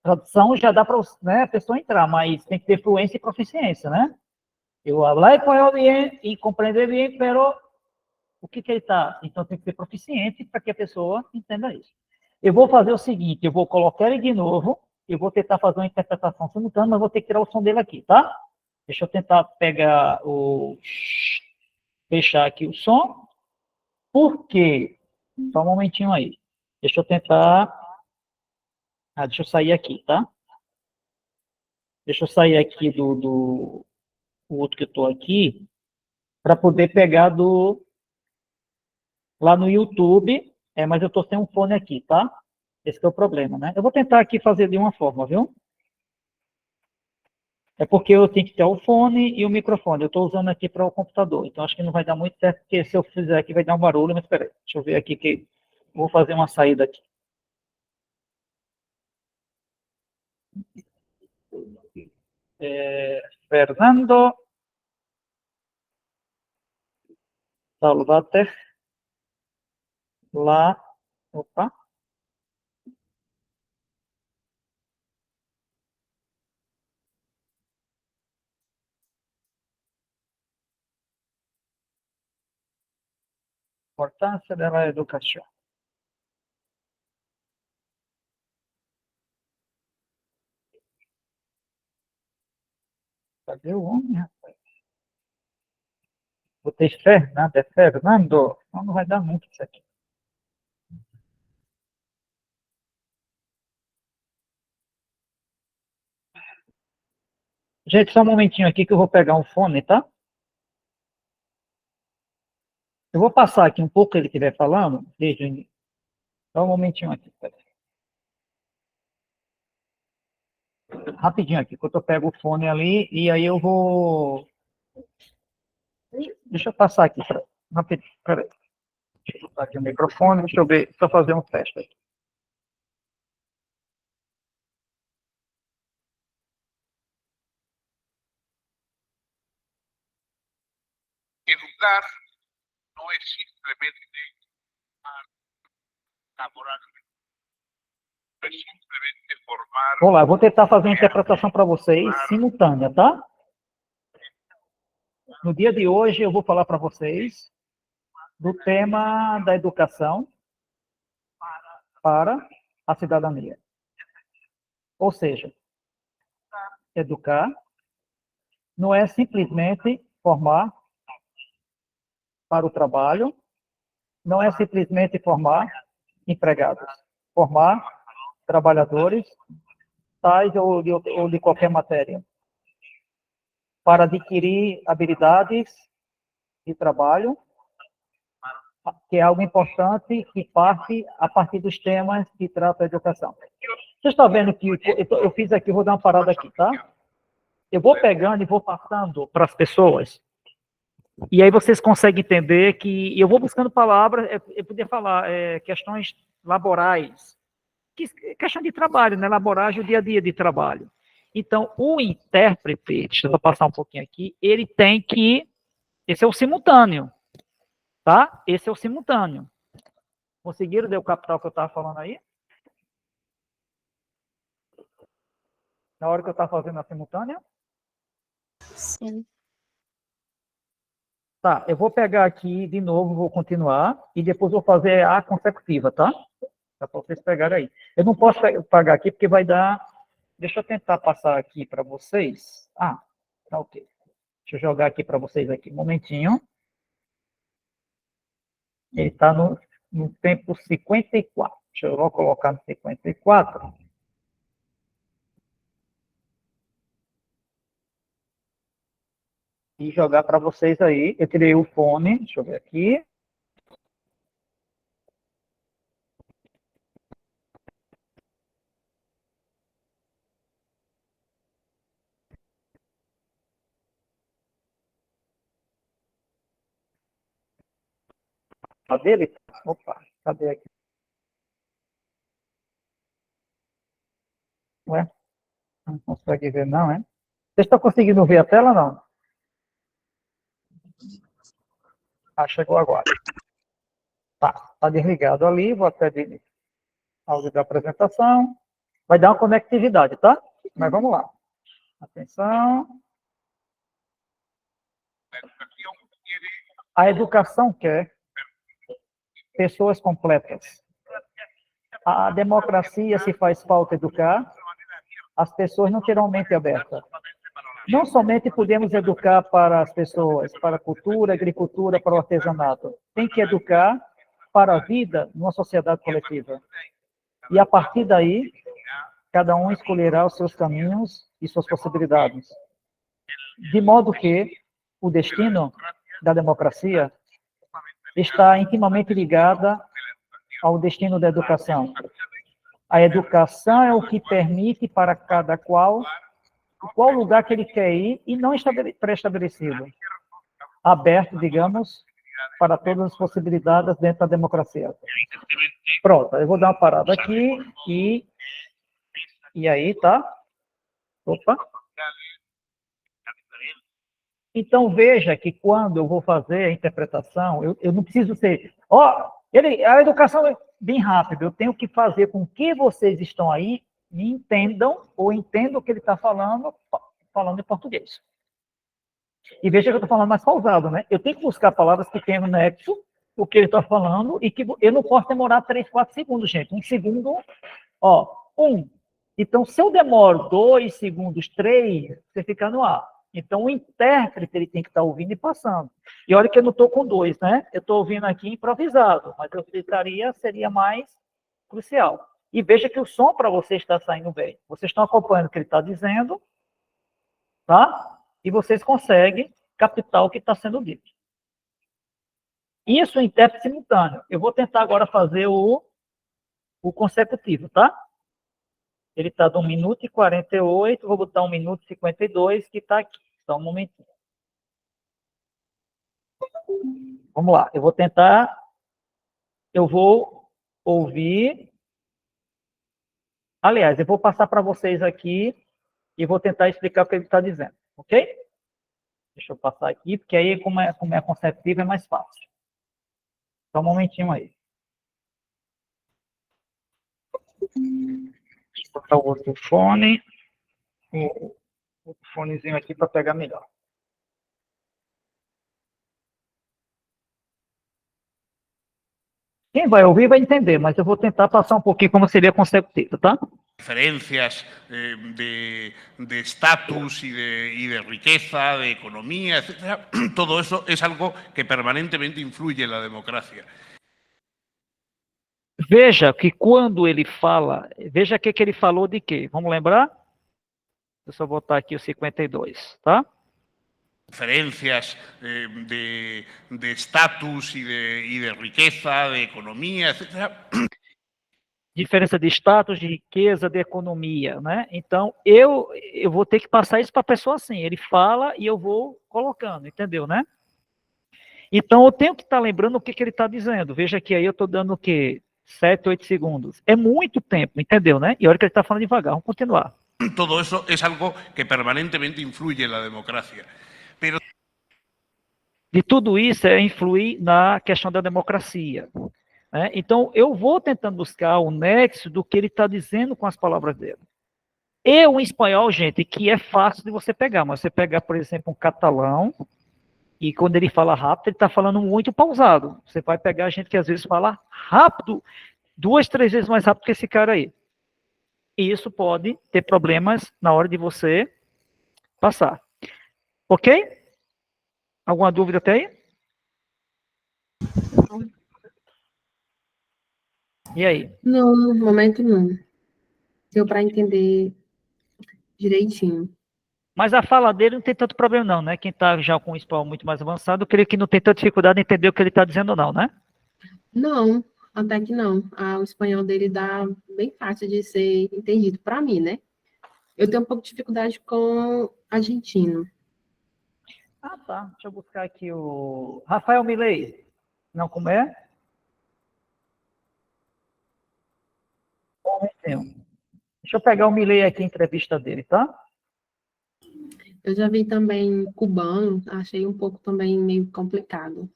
Speaker 1: Tradução já dá para, né, a pessoa entrar, mas tem que ter fluência e proficiência, né? Eu hablar espanhol bem e compreender bem, pero o que ele está? Então, tem que ser proficiente para que a pessoa entenda isso. Eu vou fazer o seguinte, eu vou colocar ele de novo, eu vou tentar fazer uma interpretação simultânea, mas vou ter que tirar o som dele aqui, tá? Deixa eu tentar pegar fechar aqui o som. Por quê? Só um momentinho aí. Deixa eu tentar... deixa eu sair aqui, tá? Deixa eu sair aqui do outro que eu estou aqui, para poder pegar lá no YouTube, mas eu estou sem um fone aqui, tá? Esse que é o problema, né? Eu vou tentar aqui fazer de uma forma, viu? É porque eu tenho que ter o fone e o microfone. Eu estou usando aqui para o computador, então acho que não vai dar muito certo, porque se eu fizer aqui vai dar um barulho, mas espera aí. Deixa eu ver aqui que vou fazer uma saída aqui. Fernando Salvater lá, opa, importância da educação. Cadê o homem, rapaz? Botei Fernando, é Fernando. Não vai dar muito isso aqui. Gente, só um momentinho aqui que eu vou pegar um fone, tá? Eu vou passar aqui um pouco que ele estiver falando, desde o início. Só um momentinho aqui. Rapidinho aqui, enquanto eu pego o fone ali, e aí eu vou... Deixa eu passar aqui, rapidinho, peraí. Deixa eu botar aqui o microfone, deixa eu ver, deixa eu fazer um teste aqui.
Speaker 10: Educar no es simplemente laborar, es simplemente
Speaker 1: Vamos lá, eu vou tentar fazer uma interpretação para vocês simultânea, tá? No dia de hoje, eu vou falar para vocês do tema da educação para a cidadania. Ou seja, educar não é simplesmente formar para o trabalho, não é simplesmente formar empregados, formar trabalhadores, tais ou de qualquer matéria, para adquirir habilidades de trabalho, que é algo importante que parte a partir dos temas que tratam a educação. Vocês estão vendo que eu fiz aqui, vou dar uma parada aqui, tá? Eu vou pegando e vou passando para as pessoas, e aí vocês conseguem entender que eu vou buscando palavras, eu podia falar questões laborais, questão de trabalho, né? Laboragem, o dia a dia de trabalho. Então, o intérprete, deixa eu passar um pouquinho aqui, ele tem que, esse é o simultâneo, tá? Esse é o simultâneo. Conseguiram ver o capital que eu estava falando aí? Na hora que eu estava fazendo a simultânea?
Speaker 3: Sim.
Speaker 1: Tá, eu vou pegar aqui de novo, vou continuar, e depois vou fazer a consecutiva, tá? Para vocês pegarem aí. Eu não posso pagar aqui, porque vai dar... Deixa eu tentar passar aqui para vocês. Ah, tá ok. Deixa eu jogar aqui para vocês aqui, um momentinho. Ele está no tempo 54. Deixa eu colocar no 54. E jogar para vocês aí. Eu tirei o fone, deixa eu ver aqui. Cadê ele? Opa, cadê aqui? Ué? Não consegue ver não, é? Vocês estão conseguindo ver a tela, não? Ah, chegou agora. Tá desligado ali, vou até de áudio da apresentação. Vai dar uma conectividade, tá? Mas vamos lá. Atenção. A educação quer pessoas completas. A democracia, se faz falta educar, as pessoas não terão mente aberta. Não somente podemos educar para as pessoas, para a cultura, agricultura, para o artesanato. Tem que educar para a vida numa sociedade coletiva. E a partir daí, cada um escolherá os seus caminhos e suas possibilidades. De modo que o destino da democracia está intimamente ligada ao destino da educação. A educação é o que permite para cada qual lugar que ele quer ir e não pré-estabelecido. Aberto, digamos, para todas as possibilidades dentro da democracia. Pronto, eu vou dar uma parada aqui e aí, tá? Opa. Então, veja que quando eu vou fazer a interpretação, eu não preciso ser... a educação é bem rápido, eu tenho que fazer com que vocês estão aí me entendam ou entendam o que ele está falando em português. E veja que eu estou falando mais pausado, né? Eu tenho que buscar palavras que tenham nexo o que ele está falando e que eu não posso demorar 3, 4 segundos, gente. 1 segundo, 1. Então, se eu demoro 2 segundos, 3, você fica no ar. Então, o intérprete ele tem que estar ouvindo e passando. E olha que eu não estou com 2, né? Eu estou ouvindo aqui improvisado, mas eu seria mais crucial. E veja que o som para você está saindo bem. Vocês estão acompanhando o que ele está dizendo, tá? E vocês conseguem captar o que está sendo dito. Isso é intérprete simultâneo. Eu vou tentar agora fazer o consecutivo, tá? Ele está de 1 minuto e 48, vou botar 1 minuto e 52, que está aqui. Só um momentinho. Vamos lá, eu vou ouvir. Aliás, eu vou passar para vocês aqui e vou tentar explicar o que ele está dizendo, ok? Deixa eu passar aqui, porque aí, como é conceptivo, é mais fácil. Só um momentinho aí. Vou botar o outro fone, o fonezinho aqui para pegar melhor. Quem vai ouvir vai entender, mas eu vou tentar passar um pouquinho como seria consecutivo, tá?
Speaker 10: Diferencias de estatus y de riqueza, de economía, etcétera. Todo eso es algo que permanentemente influye en la democracia.
Speaker 1: Veja que quando ele fala, veja o que ele falou de quê? Vamos lembrar? Deixa eu só botar aqui o 52, tá?
Speaker 10: Diferencias de estatus y de riqueza, de economía, etcétera.
Speaker 1: Diferença de status, de riqueza, de economia, né? Então, eu vou ter que passar isso para a pessoa assim. Ele fala e eu vou colocando, entendeu, né? Então, eu tenho que estar lembrando o que ele está dizendo. Veja que aí eu estou dando o quê? 7, 8 segundos. É muito tempo, entendeu, né? E olha que ele está falando devagar. Vamos continuar.
Speaker 10: Todo eso es algo que permanentemente influye en la democracia. Pero...
Speaker 1: De tudo isso é influir na questão da democracia. Né? Então, eu vou tentando buscar o nexo do que ele está dizendo com as palavras dele. E o espanhol, gente, que é fácil de você pegar, mas você pegar, por exemplo, um catalão, e quando ele fala rápido, ele está falando muito pausado. Você vai pegar gente que às vezes fala rápido, 2, 3 vezes mais rápido que esse cara aí. E isso pode ter problemas na hora de você passar. Ok? Alguma dúvida até aí? E aí?
Speaker 5: Não, no momento não. Deu para entender direitinho.
Speaker 1: Mas a fala dele não tem tanto problema não, né? Quem está já com o espanhol muito mais avançado, eu creio que não tem tanta dificuldade em entender o que ele está dizendo não, né?
Speaker 5: Não, até que não. O espanhol dele dá bem fácil de ser entendido para mim, né? Eu tenho um pouco de dificuldade com argentino.
Speaker 1: Ah, tá. Deixa eu buscar aqui o Rafael Milei. Não, como é? Deixa eu pegar o Milei aqui, a entrevista dele, tá?
Speaker 5: Eu já vi também cubano, achei um pouco também meio complicado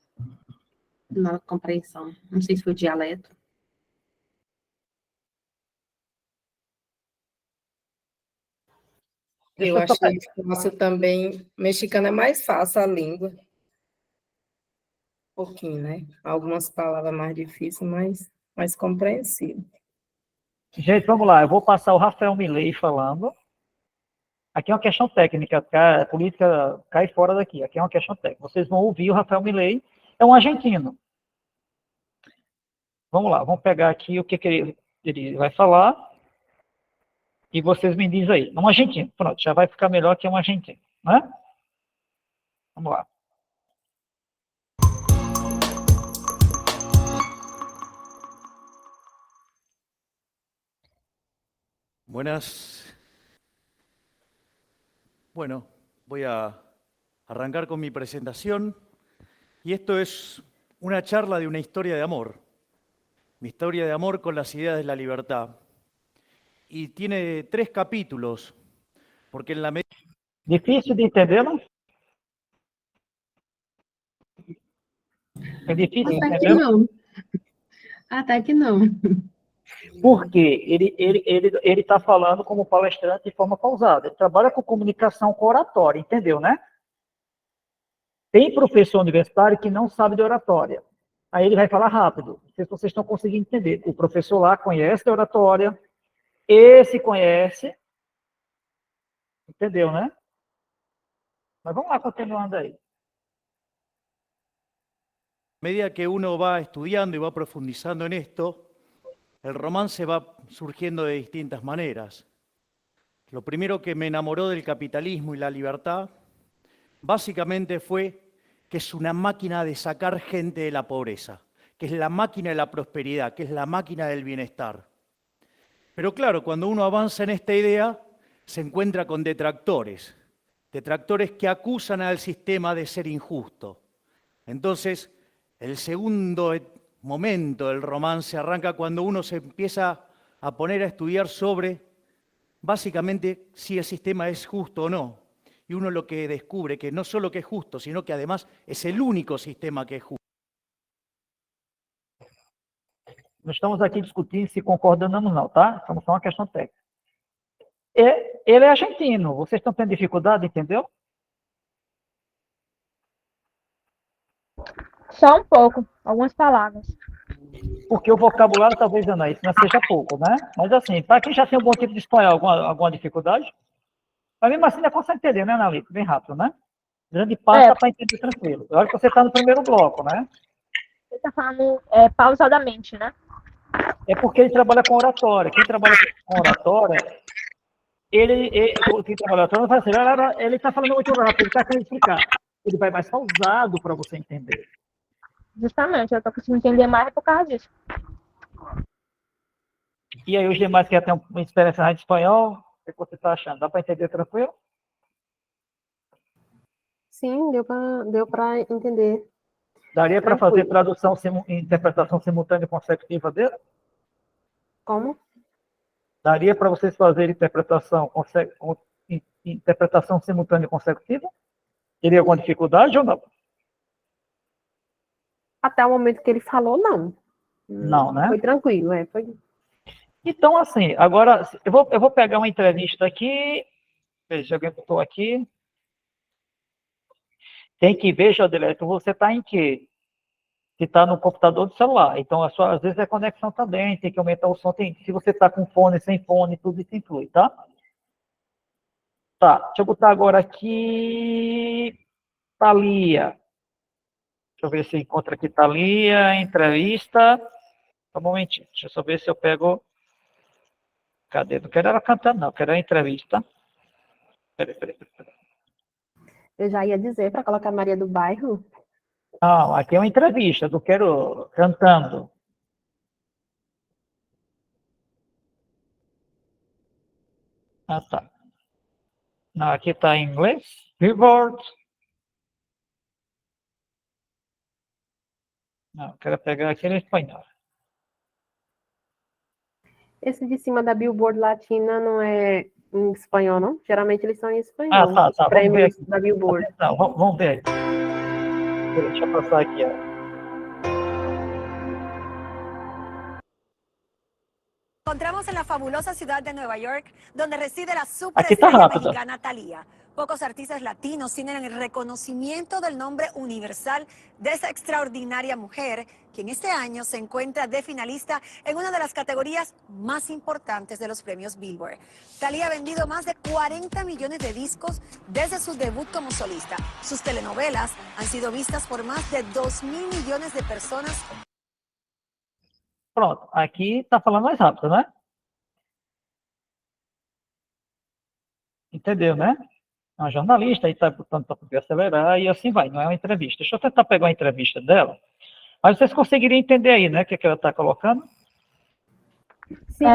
Speaker 5: na compreensão. Não sei se foi dialeto.
Speaker 9: Eu achei fácil também. Mexicano é mais fácil a língua. Um pouquinho, né? Algumas palavras mais difíceis, mas mais compreensível.
Speaker 1: Gente, vamos lá. Eu vou passar o Rafael Milei falando. Aqui é uma questão técnica, a política cai fora daqui. Aqui é uma questão técnica. Vocês vão ouvir o Rafael Milei, é um argentino. Vamos lá, vamos pegar aqui o que ele vai falar. E vocês me dizem aí. É um argentino. Pronto, já vai ficar melhor que um argentino, né? Vamos lá.
Speaker 13: Buenas. Bueno, voy a arrancar con mi presentación. Y esto es una charla de una historia de amor. Mi historia de amor con las ideas de la libertad. Y tiene 3 capítulos, porque en la medida...
Speaker 1: Difícil de entender, não? É difícil de
Speaker 5: Até que
Speaker 1: entender?
Speaker 5: não. Até que não.
Speaker 1: Porque ele está falando como palestrante de forma pausada. Ele trabalha com comunicação com oratória, entendeu, né? Tem professor universitário que não sabe de oratória. Aí ele vai falar rápido. Não sei se vocês estão conseguindo entender. O professor lá conhece a oratória, esse conhece, entendeu, né? Mas vamos lá, continuando aí.
Speaker 13: A medida que uno va estudiando y va profundizando en esto, el romance va surgiendo de distintas maneras. Lo primero que me enamoró del capitalismo y la libertad, básicamente fue que es una máquina de sacar gente de la pobreza, que es la máquina de la prosperidad, que es la máquina del bienestar. Pero claro, cuando uno avanza en esta idea, se encuentra con detractores que acusan al sistema de ser injusto. Entonces, el segundo momento del romance arranca cuando uno se empieza a poner a estudiar sobre, básicamente, si el sistema es justo o no. Y uno lo que descubre que no solo que es justo, sino que además es el único sistema que es justo.
Speaker 1: Nós estamos aqui discutindo se concordamos ou não, tá? Estamos só uma questão técnica. Ele é argentino. Vocês estão tendo dificuldade, entendeu?
Speaker 2: Só um pouco, algumas palavras.
Speaker 1: Porque o vocabulário, talvez, Ana, isso não seja pouco, né? Mas, assim, para quem já tem um bom tipo de espanhol, alguma dificuldade? Mas mesmo assim, ainda consegue entender, né, Analita? Bem rápido, né? Grande parte dá para entender tranquilo. Olha que você está no primeiro bloco, né?
Speaker 2: Você está falando pausadamente, né?
Speaker 1: É porque ele trabalha com oratória. Quem trabalha com oratória, quem trabalha com oratória não vai ser, ele está falando muito rápido, ele está querendo explicar. Ele vai mais pausado para você entender.
Speaker 2: Justamente, eu estou conseguindo entender mais por causa disso.
Speaker 1: E aí, os demais que já têm uma experiência mais de espanhol, o que você está achando? Dá para entender tranquilo?
Speaker 5: Sim, deu para entender.
Speaker 1: Daria para fazer
Speaker 5: Tranquilo.
Speaker 1: tradução, interpretação simultânea e consecutiva dele?
Speaker 5: Como?
Speaker 1: Daria para vocês fazerem interpretação simultânea e consecutiva? Teria alguma dificuldade ou não?
Speaker 5: Até o momento que ele falou, não.
Speaker 1: Não, né?
Speaker 5: Foi tranquilo, foi.
Speaker 1: Então, assim, agora eu vou pegar uma entrevista aqui. Veja se alguém botou aqui. Tem que ver, Jodeleto, você está em quê? Se está no computador do celular. Então, às vezes é conexão também, tem que aumentar o som. Se você está com fone, sem fone, tudo isso inclui, tá? Tá, deixa eu botar agora aqui. Thalia. Deixa eu ver se encontra aqui Thalia, entrevista. Só um momentinho, deixa eu só ver se eu pego. Cadê? Não quero ela cantando, não, quero a entrevista. Peraí.
Speaker 5: Eu já ia dizer para colocar Maria do Bairro.
Speaker 1: Não, aqui é uma entrevista, não quero cantando. Ah, tá. Não, aqui está em inglês. Billboard. Não, quero pegar aquele em espanhol.
Speaker 5: Esse de cima da Billboard Latina não é em espanhol, não? Geralmente eles são em espanhol.
Speaker 1: Ah, tá.
Speaker 5: Os prêmios da Billboard.
Speaker 1: Não, vamos ver aqui. Deixa eu passar aqui, ó.
Speaker 14: Encontramos en la fabulosa ciudad de Nueva York, donde reside la
Speaker 1: Aquí está
Speaker 14: superestrella
Speaker 1: rápido.
Speaker 14: mexicana Thalía. Pocos artistas latinos tienen el reconocimiento del nombre universal de esa extraordinaria mujer, quien este año se encuentra de finalista en una de las categorías más importantes de los premios Billboard. Thalía ha vendido más de 40 millones de discos desde su debut como solista. Sus telenovelas han sido vistas por más de 2.000 millones de personas.
Speaker 1: Pronto, aqui está falando mais rápido, né? Entendeu, né? É uma jornalista, aí está botando para poder acelerar e assim vai, não é uma entrevista. Deixa eu tentar pegar uma entrevista dela, mas vocês conseguiriam entender aí, né, o que ela está colocando?
Speaker 2: Sim.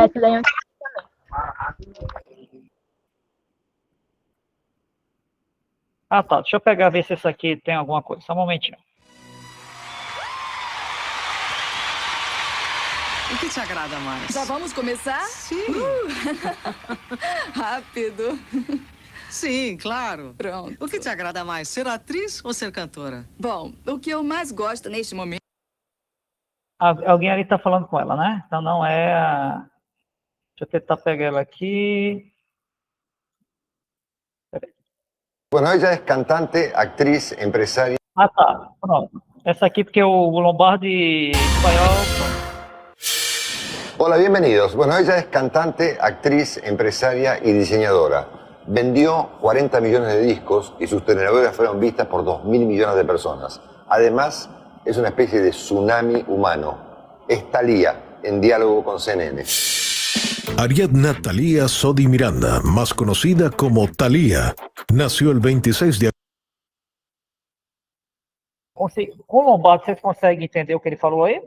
Speaker 1: Ah, tá, deixa eu pegar, ver se isso aqui tem alguma coisa, só um momentinho.
Speaker 15: O que te agrada mais?
Speaker 16: Já vamos começar?
Speaker 15: Sim.
Speaker 16: Rápido.
Speaker 15: Sim, claro.
Speaker 16: Pronto.
Speaker 15: O que te agrada mais, ser atriz ou ser cantora?
Speaker 16: Bom, o que eu mais gosto neste momento...
Speaker 1: Alguém ali está falando com ela, né? Então não é a... Deixa eu tentar pegar ela aqui.
Speaker 17: Bueno, ella es cantante, actriz, empresaria.
Speaker 1: Ah, tá. Pronto. Essa aqui porque o Lombardi espanhol...
Speaker 17: Hola, bienvenidos. Bueno, ella es cantante, actriz, empresaria y diseñadora. Vendió 40 millones de discos y sus telenovelas fueron vistas por 2.000 millones de personas. Además, es una especie de tsunami humano. Es Thalía, en diálogo con CNN.
Speaker 18: Ariadna Thalía Sodi Miranda, más conocida como Thalía, nació el 26 de
Speaker 1: Com o Lombardi, vocês conseguem entender o que ele falou aí?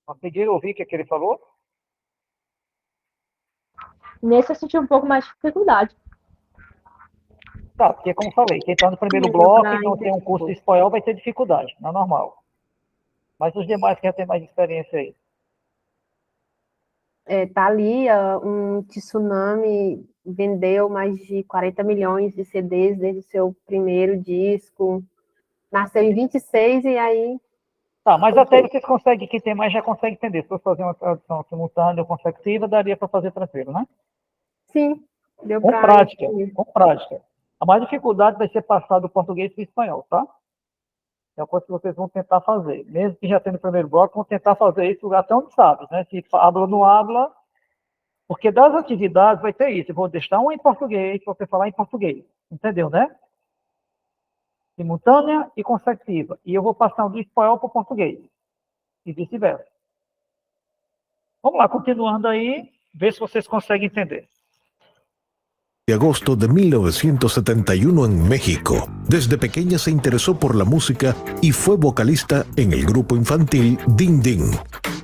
Speaker 1: Conseguiram ouvir o que ele falou?
Speaker 2: Nesse eu senti um pouco mais de dificuldade.
Speaker 1: Tá, porque como falei, quem está no primeiro bloco e não tem um curso de espanhol vai ter dificuldade, não é normal. Mas os demais que já têm mais experiência aí.
Speaker 5: Thalia, um tsunami, vendeu mais de 40 milhões de CDs desde o seu primeiro disco. Nasceu em 26 e aí
Speaker 1: Tá, mas até aí vocês conseguem, quem tem mais já consegue entender. Se for fazer uma tradução simultânea ou consecutiva, daria para fazer tranquilo, né?
Speaker 5: Sim, deu
Speaker 1: Com
Speaker 5: para
Speaker 1: prática,
Speaker 5: entender.
Speaker 1: com prática. A mais dificuldade vai ser passar do português para o espanhol, tá? É uma coisa que vocês vão tentar fazer. Mesmo que já tenha no primeiro bloco, vão tentar fazer isso até onde sabe, né? Se habla ou não habla, porque das atividades vai ter isso. Eu vou deixar um em português, para você falar em português. Entendeu, né? Simultânea e consecutiva. E eu vou passar do espanhol para o português. E vice-versa. Vamos lá, continuando aí, ver se vocês conseguem entender.
Speaker 18: De agosto de 1971 en México. Desde pequeña se interesó por la música y fue vocalista en el grupo infantil Din Din.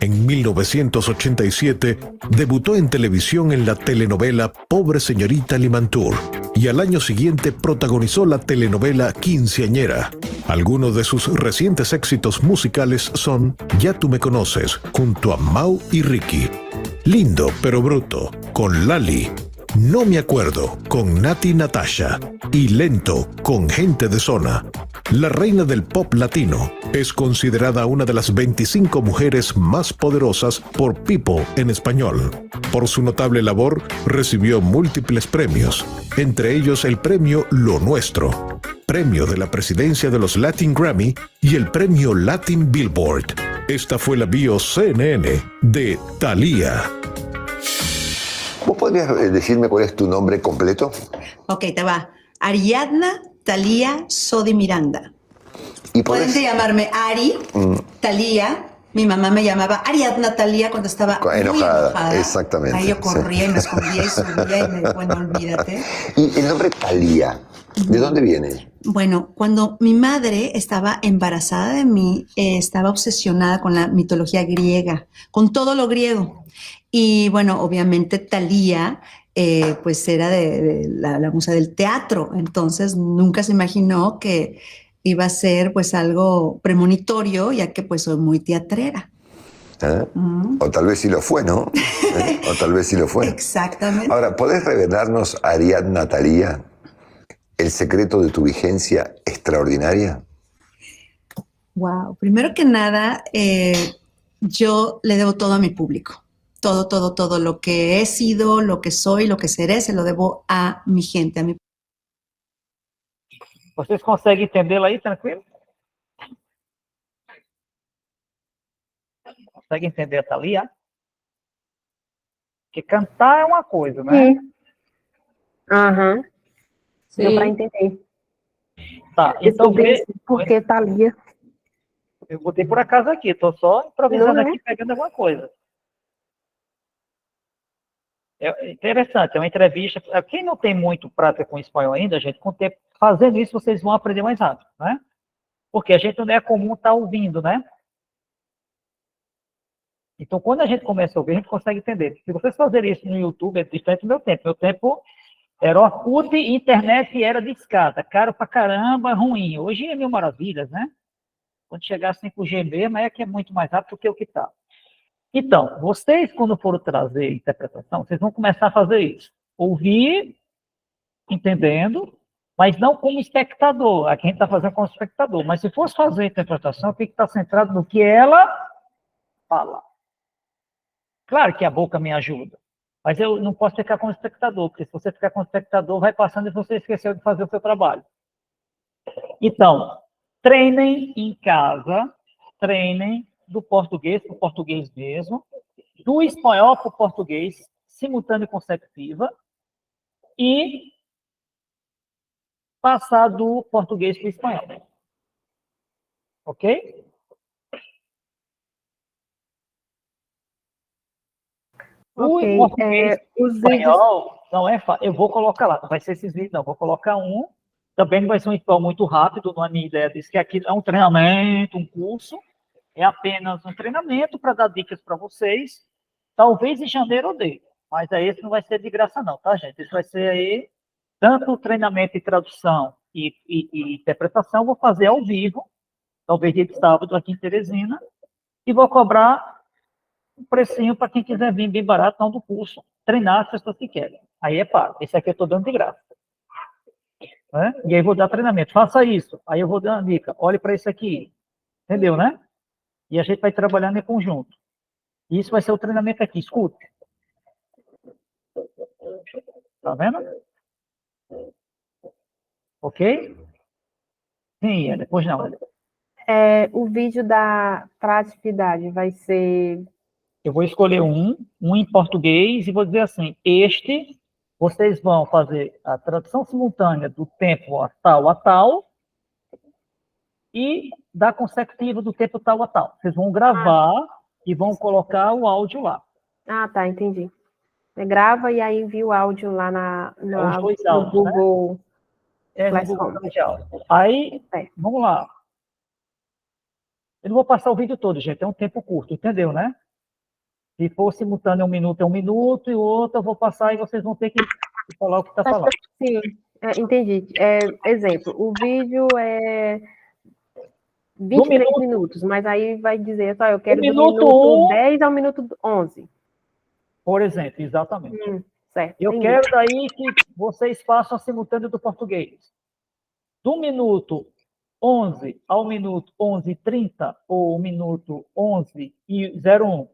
Speaker 18: En 1987 debutó en televisión en la telenovela Pobre Señorita Limantour y al año siguiente protagonizó la telenovela Quinceañera. Algunos de sus recientes éxitos musicales son Ya tú me conoces, junto a Mau y Ricky, Lindo pero bruto, con Lali, No me acuerdo, con Nati Natasha, y Lento, con Gente de Zona. La reina del pop latino es considerada una de las 25 mujeres más poderosas por People en español. Por su notable labor, recibió múltiples premios, entre ellos el premio Lo Nuestro, premio de la presidencia de los Latin Grammy y el premio Latin Billboard. Esta fue la bio CNN de Thalía.
Speaker 17: ¿Vos podrías decirme cuál es tu nombre completo?
Speaker 19: Ok, te va. Ariadna Thalía Sodi Miranda.
Speaker 17: ¿Y
Speaker 19: Pueden llamarme Ari, Thalía. Mi mamá me llamaba Ariadna Thalía cuando estaba muy enojada.
Speaker 17: Exactamente.
Speaker 19: Ahí yo corría y me escondía y subía y me, bueno, olvídate.
Speaker 17: ¿Y el nombre Thalía, de dónde viene?
Speaker 19: Bueno, cuando mi madre estaba embarazada de mí, estaba obsesionada con la mitología griega, con todo lo griego. Y bueno, obviamente Thalía, pues era de la musa del teatro, entonces nunca se imaginó que iba a ser pues algo premonitorio, ya que pues soy muy teatrera.
Speaker 17: O tal vez sí lo fue, ¿no? O tal vez sí lo fue.
Speaker 19: Exactamente.
Speaker 17: Ahora, ¿podés revelarnos, Ariadna Thalía, el secreto de tu vigencia extraordinaria?
Speaker 19: Wow. Primero que nada, yo le debo todo a mi público. Todo lo que he sido, lo que soy, lo que seré, se lo debo a mi gente, a mi.
Speaker 1: Vocês conseguem entendê-la aí, tranquilo? Consegue entender a Thalía? Porque cantar é uma coisa, né?
Speaker 5: Aham. Deu para entender.
Speaker 1: Tá, então vê...
Speaker 5: Por que Thalía?
Speaker 1: Eu botei por acaso aqui, estou só improvisando aqui, pegando alguma coisa. É interessante, é uma entrevista. Quem não tem muito prática com espanhol ainda, gente, com o tempo, fazendo isso, vocês vão aprender mais rápido, né? Porque a gente não é comum estar ouvindo, né? Então, quando a gente começa a ouvir, a gente consegue entender. Se vocês fazerem isso no YouTube, é diferente do meu tempo. Meu tempo era Orkut, internet era de escada. Caro pra caramba, ruim. Hoje é mil maravilhas, né? Quando chegar 5G mesmo, é que é muito mais rápido do que o que está. Então, vocês, quando forem trazer interpretação, vocês vão começar a fazer isso. Ouvir, entendendo, mas não como espectador. Aqui a gente está fazendo como espectador. Mas se fosse fazer a interpretação, tem que estar centrado no que ela fala. Claro que a boca me ajuda, mas eu não posso ficar como espectador, porque se você ficar como espectador, vai passando e você esqueceu de fazer o seu trabalho. Então, treinem em casa, treinem do português para o português mesmo, do espanhol para o português, simultâneo e consecutiva, e passar do português para o espanhol. Ok?
Speaker 5: Ok,
Speaker 1: O português
Speaker 5: os
Speaker 1: espanhol não é fácil. Eu vou colocar lá, não vai ser esses vídeos, não. Vou colocar um. Também não vai ser um espanhol muito rápido, não é a minha ideia disso, que aqui é um treinamento, um curso. É apenas um treinamento para dar dicas para vocês. Talvez em janeiro eu dê, mas aí esse não vai ser de graça não, tá, gente? Esse vai ser aí, tanto treinamento e tradução e interpretação, vou fazer ao vivo, talvez dia de sábado aqui em Teresina, e vou cobrar um precinho para quem quiser vir bem barato, não do curso, treinar as pessoas que querem. Aí é pago. Esse aqui eu estou dando de graça. Né? E aí vou dar treinamento. Faça isso. Aí eu vou dar uma dica. Olhe para isso aqui. Entendeu, né? E a gente vai trabalhando em conjunto. Isso vai ser o treinamento aqui, escute. Tá vendo? Ok? Sim, depois não.
Speaker 5: O vídeo para atividade vai ser...
Speaker 1: Eu vou escolher um em português, e vou dizer assim, vocês vão fazer a tradução simultânea do tempo a tal, e da consecutiva do tempo tal a tal. Vocês vão gravar e vão colocar o áudio lá.
Speaker 5: Ah, tá, entendi. Você grava e aí envia o áudio lá
Speaker 1: Os dois
Speaker 5: no
Speaker 1: áudios,
Speaker 5: Google
Speaker 1: né? No Google Sala de Aula. Aí, vamos lá. Eu não vou passar o vídeo todo, gente, é um tempo curto, entendeu, né? Se for simultâneo 1 minuto, é 1 minuto, e o outro eu vou passar e vocês vão ter que falar o que está falando.
Speaker 5: Sim, entendi. Exemplo, o vídeo é 23 minutos, mas aí vai dizer, só eu quero do minuto 10 ao minuto 11.
Speaker 1: Por exemplo, exatamente.
Speaker 5: Certo,
Speaker 1: eu
Speaker 5: entendi.
Speaker 1: quero daí que vocês façam a simultânea do português. Do minuto 11 ao minuto 11h30, ou o minuto 11h01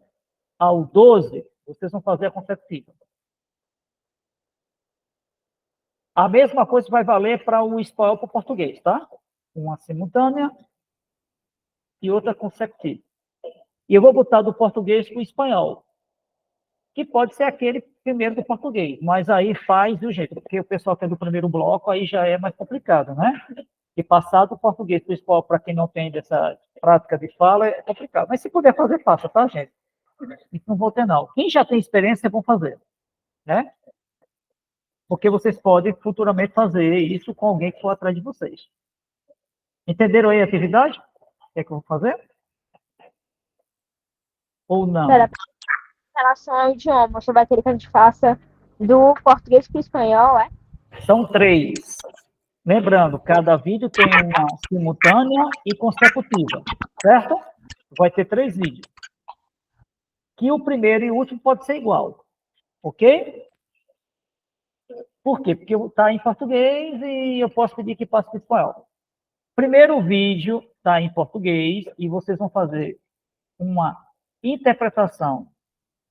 Speaker 1: ao 12, vocês vão fazer a consecutiva. A mesma coisa vai valer para o espanhol para o português, tá? Uma simultânea e outra consecutiva. E eu vou botar do português para o espanhol, que pode ser aquele primeiro do português, mas aí faz do jeito, porque o pessoal que é do primeiro bloco, aí já é mais complicado, né? E passar do português para o espanhol, para quem não tem dessa prática de fala, é complicado. Mas se puder fazer, faça, tá, gente? Isso não vou ter, não. Quem já tem experiência, vão fazer, né? Porque vocês podem futuramente fazer isso com alguém que for atrás de vocês. Entenderam aí a atividade? O que é que eu vou fazer? Ou não?
Speaker 20: Em relação ao idioma, você vai querer que a gente faça do português para o espanhol, é?
Speaker 1: São 3. Lembrando, cada vídeo tem uma simultânea e consecutiva, certo? Vai ter 3 vídeos. Que o primeiro e o último pode ser igual, ok? Por quê? Porque está em português e eu posso pedir que passe para o espanhol. Primeiro vídeo está em português e vocês vão fazer uma interpretação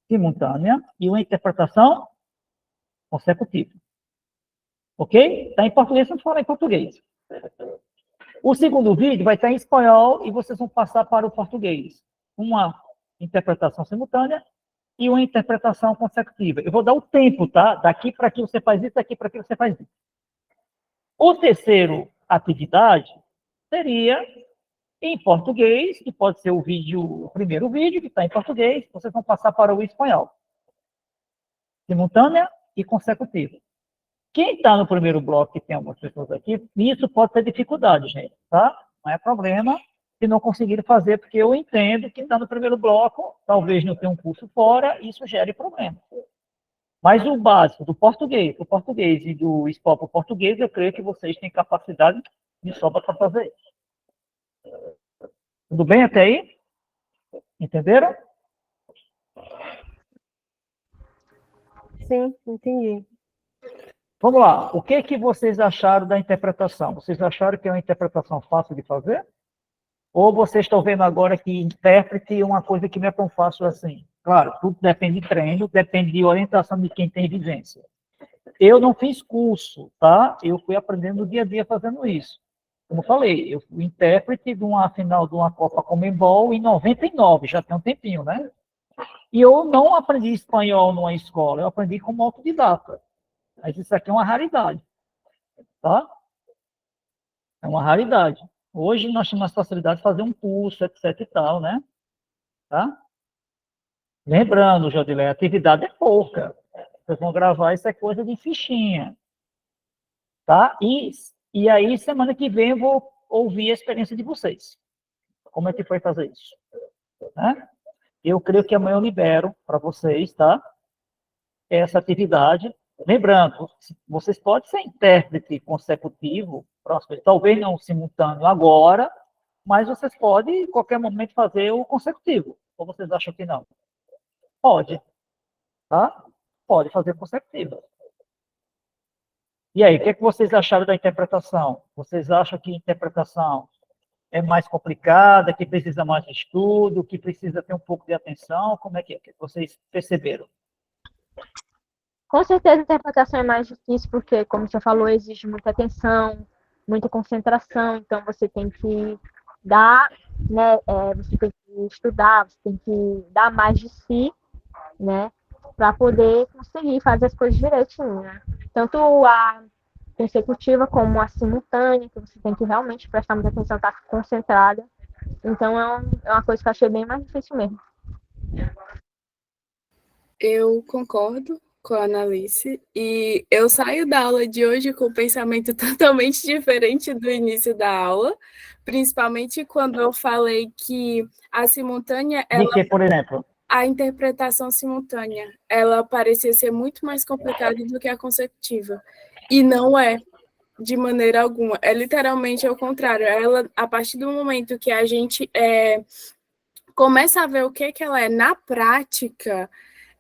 Speaker 1: simultânea e uma interpretação consecutiva. Ok? Está em português, vamos falar em português. O segundo vídeo vai estar em espanhol e vocês vão passar para o português. Uma interpretação simultânea e uma interpretação consecutiva. Eu vou dar o tempo, tá? Daqui para aqui você faz isso, daqui para aqui você faz isso. O terceiro atividade seria em português, que pode ser o primeiro vídeo, que está em português, vocês vão passar para o espanhol. Simultânea e consecutiva. Quem está no primeiro bloco, que tem algumas pessoas aqui, isso pode ter dificuldade, gente, tá? Não é problema se não conseguirem fazer, porque eu entendo que está no primeiro bloco, talvez não tenha um curso fora, isso gere problema. Mas o básico do português, e do espanhol para o português, eu creio que vocês têm capacidade de sobra para fazer isso. Tudo bem até aí? Entenderam?
Speaker 5: Sim, entendi.
Speaker 1: Vamos lá. O que vocês acharam da interpretação? Vocês acharam que é uma interpretação fácil de fazer? Ou vocês estão vendo agora que intérprete é uma coisa que não é tão fácil assim? Claro, tudo depende de treino, depende de orientação de quem tem vivência. Eu não fiz curso, tá? Eu fui aprendendo no dia a dia fazendo isso. Como eu falei, eu fui intérprete de uma final de uma Copa Conmebol em 99, já tem um tempinho, né? E eu não aprendi espanhol numa escola, eu aprendi como autodidata. Mas isso aqui é uma raridade, tá? É uma raridade. Hoje nós temos mais facilidade de fazer um curso, etc e tal, né? Tá? Lembrando, Jodilé, a atividade é pouca. Vocês vão gravar, isso é coisa de fichinha. Tá? E aí, semana que vem, eu vou ouvir a experiência de vocês. Como é que foi fazer isso? Né? Eu creio que amanhã eu libero para vocês, tá? Essa atividade. Lembrando, vocês podem ser intérprete consecutivo, próximo, talvez não simultâneo agora, mas vocês podem, em qualquer momento, fazer o consecutivo. Ou vocês acham que não? Pode. Tá? Pode fazer consecutivo. E aí, o que vocês acharam da interpretação? Vocês acham que interpretação é mais complicada, que precisa mais de estudo, que precisa ter um pouco de atenção? Como é que vocês perceberam?
Speaker 20: Com certeza a interpretação é mais difícil, porque, como você falou, exige muita atenção, muita concentração, então você tem que dar, né, você tem que estudar, você tem que dar mais de si, né, para poder conseguir fazer as coisas direitinho, né? Tanto a consecutiva como a simultânea, que você tem que realmente prestar muita atenção, estar concentrada. Então, é uma coisa que eu achei bem mais difícil mesmo.
Speaker 4: Eu concordo com a Analice e eu saio da aula de hoje com um pensamento totalmente diferente do início da aula, principalmente quando eu falei que a simultânea...
Speaker 1: De que, por exemplo?
Speaker 4: A interpretação simultânea, ela parecia ser muito mais complicada do que a consecutiva. E não é, de maneira alguma. É literalmente ao contrário. Ela, a partir do momento que a gente começa a ver o que ela é na prática,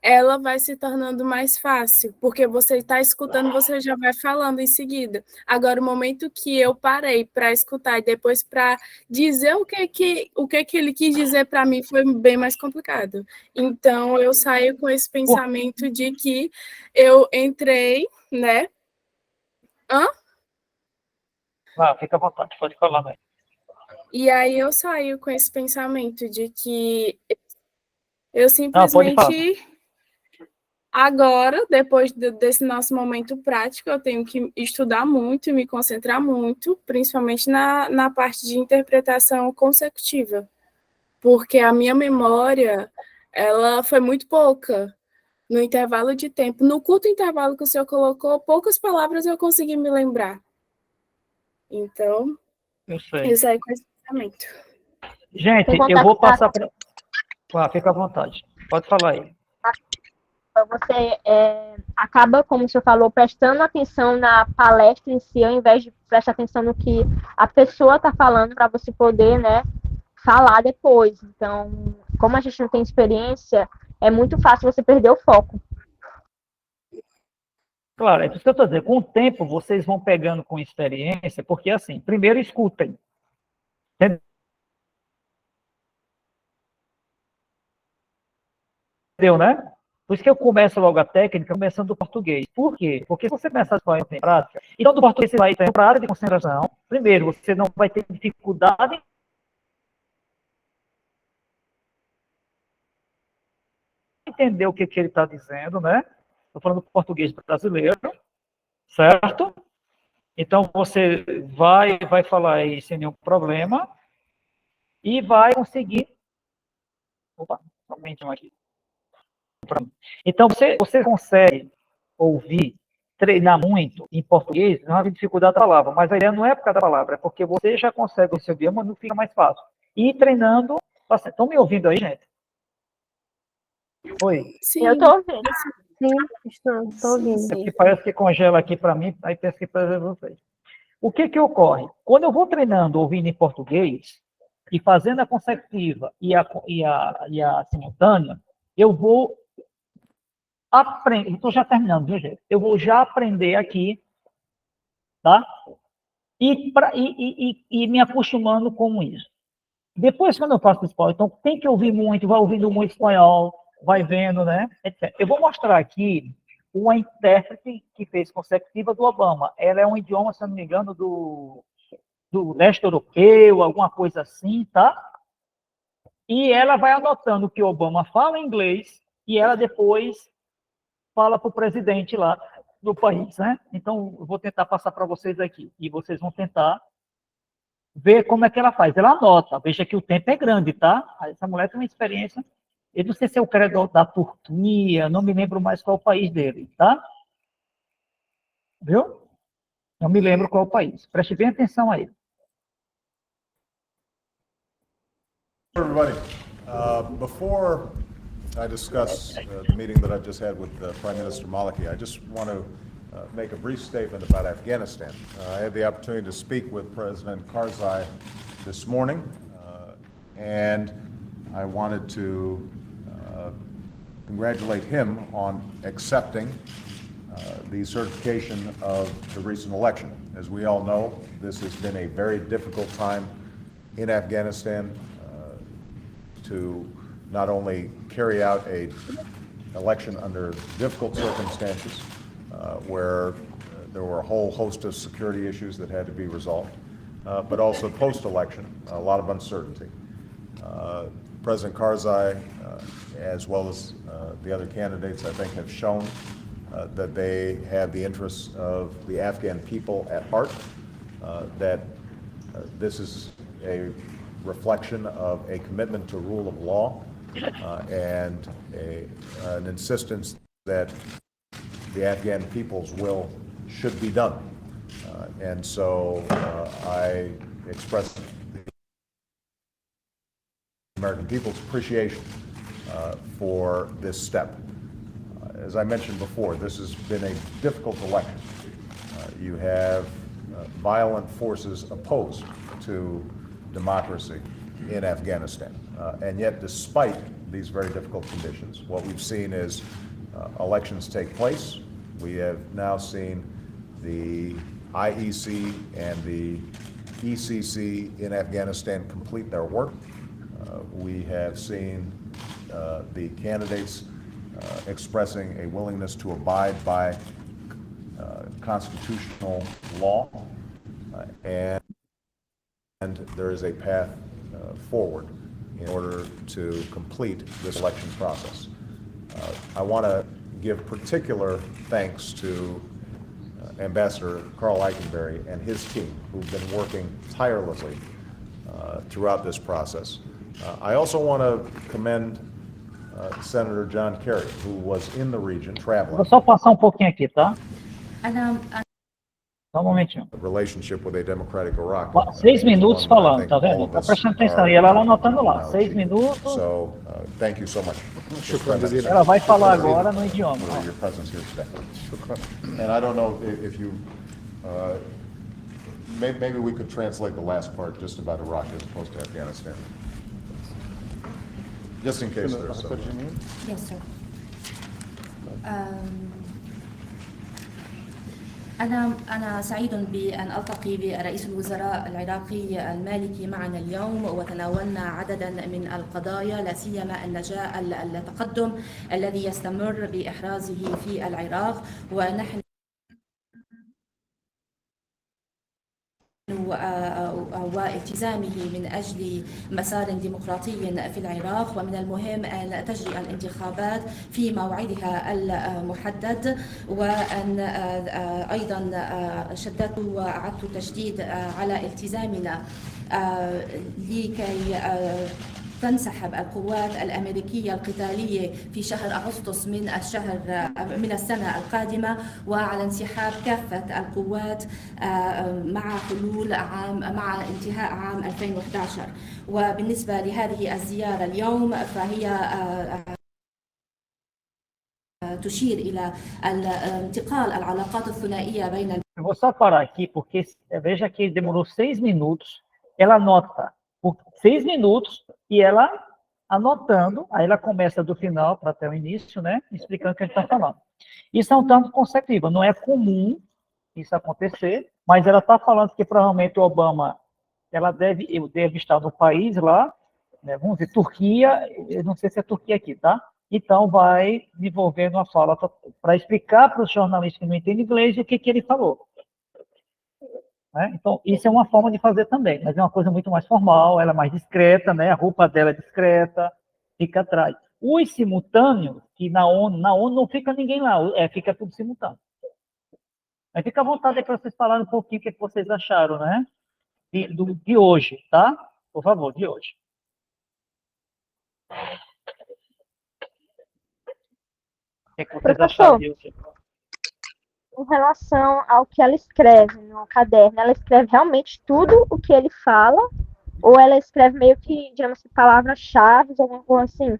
Speaker 4: ela vai se tornando mais fácil, porque você está escutando, você já vai falando em seguida. Agora, o momento que eu parei para escutar e depois para dizer o que ele quis dizer para mim foi bem mais complicado. Então, eu saio com esse pensamento de que eu entrei, né?
Speaker 1: Fica à vontade, pode falar, né?
Speaker 4: E aí eu saio com esse pensamento de que eu simplesmente... Agora, depois desse nosso momento prático, eu tenho que estudar muito e me concentrar muito, principalmente na parte de interpretação consecutiva, porque a minha memória, ela foi muito pouca no intervalo de tempo. No curto intervalo que o senhor colocou, poucas palavras eu consegui me lembrar. Então, eu saí com esse pensamento.
Speaker 1: Gente, eu vou passar para... fica à vontade. Pode falar aí.
Speaker 20: Você acaba, como o senhor falou, prestando atenção na palestra em si, ao invés de prestar atenção no que a pessoa está falando, para você poder, né, falar depois. Então, como a gente não tem experiência, é muito fácil você perder o foco.
Speaker 1: Claro, é isso que eu estou dizendo. Com o tempo, vocês vão pegando com experiência, porque, assim, primeiro escutem. Entendeu, né? Por isso que eu começo logo a técnica, começando do português. Por quê? Porque se você começar a espanhol em prática, então do português você vai ter para a área de concentração. Primeiro, você não vai ter dificuldade em entender o que ele está dizendo, né? Estou falando do português brasileiro, certo? Então, você vai falar aí sem nenhum problema e vai conseguir... Opa, somente um aqui. Então, você consegue ouvir, treinar muito em português, não há dificuldade da palavra, mas a ideia não é por causa da palavra, é porque você já consegue o seu idioma, não fica mais fácil. E treinando, estão me ouvindo aí, gente? Oi?
Speaker 20: Sim, eu estou ouvindo.
Speaker 6: Sim, estou ouvindo.
Speaker 1: É porque parece que congela aqui para mim, aí penso que para vocês. O que ocorre? Quando eu vou treinando, ouvindo em português, e fazendo a consecutiva e a simultânea, eu vou aprender, estou já terminando, viu, gente? Eu vou já aprender aqui, tá? E me acostumando com isso. Depois, quando eu faço espanhol, então tem que ouvir muito, vai ouvindo muito espanhol, vai vendo, né? Etc. Eu vou mostrar aqui uma intérprete que fez consecutiva do Obama. Ela é um idioma, se eu não me engano, do leste europeu, alguma coisa assim, tá? E ela vai anotando o que o Obama fala em inglês e ela depois fala para o presidente lá do país, né? Então, eu vou tentar passar para vocês aqui. E vocês vão tentar ver como é que ela faz. Ela anota. Veja que o tempo é grande, tá? Essa mulher tem uma experiência... Eu não sei se é o cara da Turquia, não me lembro mais qual é o país dele, tá? Viu? Não me lembro qual é o país. Preste bem atenção aí.
Speaker 21: Everybody, before I discuss the meeting that I've just had with Prime Minister Maliki, I just want to make a brief statement about Afghanistan. I had the opportunity to speak with President Karzai this morning, and I wanted to congratulate him on accepting the certification of the recent election. As we all know, this has been a very difficult time in Afghanistan to not only carry out an election under difficult circumstances where there were a whole host of security issues that had to be resolved, but also post-election, a lot of uncertainty. President Karzai, as well as the other candidates, I think, have shown that they have the interests of the Afghan people at heart, that this is a reflection of a commitment to rule of law and an insistence that the Afghan people's will should be done. And so I express the American people's appreciation for this step. As I mentioned before, this has been a difficult election. You have violent forces opposed to democracy in Afghanistan. And yet, despite these very difficult conditions, what we've seen is elections take place. We have now seen the IEC and the ECC in Afghanistan complete their work. We have seen the candidates expressing a willingness to abide by constitutional law, and there is a path forward in order to complete this election process. I want to give particular thanks to Ambassador Carl Eikenberry and his team, who've been working tirelessly throughout this process. I also want to commend Senator John Kerry, who was in the region traveling.
Speaker 1: Vou só passar pouquinho aqui, tá? Só momentinho.
Speaker 21: Relationship with a democratic Iraq.
Speaker 1: 6 minutos falando, tá vendo? Tá prestando atenção. E ela anotando lá, 6 minutos.
Speaker 21: So, thank you so much.
Speaker 1: Ela vai falar agora no idioma.
Speaker 21: For your presence here today. And I don't know if you, maybe we could translate the last part just about Iraq as opposed to Afghanistan. Just in case there's some.
Speaker 8: Yes, sir. أنا سعيد بأن ألتقي برئيس الوزراء العراقي المالكي معنا اليوم، وتناولنا عددا من القضايا، لا سيما التقدم الذي يستمر بإحرازه في العراق، ونحن والتزامه من أجل مسار ديمقراطي في العراق. ومن المهم أن تجري الانتخابات في موعدها المحدد، وأن أيضا شددت وأعدت تشديد على التزامنا لكي تنسحب القوات الأمريكية القتالية في شهر أغسطس من السنة القادمة، وعلى انسحاب كافة القوات مع انتهاء عام 2011. وبالنسبة لهذه الزيارة اليوم فهي تشير إلى انتقال العلاقات الثنائية بين.
Speaker 1: Eu vou só parar aqui porque veja que demorou 6 minutos. Ela anota por 6 minutos e ela anotando, aí ela começa do final para até o início, né, explicando o que a gente está falando. Isso é um tanto consecutivo, não é comum isso acontecer, mas ela está falando que provavelmente o Obama, ela deve estar no país lá, né, vamos dizer, Turquia, eu não sei se é Turquia aqui, tá? Então vai desenvolvendo uma fala para explicar para os jornalistas que não entendem inglês o que ele falou. Né? Então, isso é uma forma de fazer também, mas é uma coisa muito mais formal, ela é mais discreta, né? A roupa dela é discreta, fica atrás. Os simultâneos, que na ONU não fica ninguém lá, fica tudo simultâneo. Mas fica à vontade aí para vocês falarem um pouquinho o que vocês acharam, né? De hoje, tá? Por favor, de hoje. O que vocês acharam de hoje?
Speaker 20: Em relação ao que ela escreve no caderno, ela escreve realmente tudo o que ele fala, ou ela escreve meio que, digamos, palavras-chave, alguma coisa assim?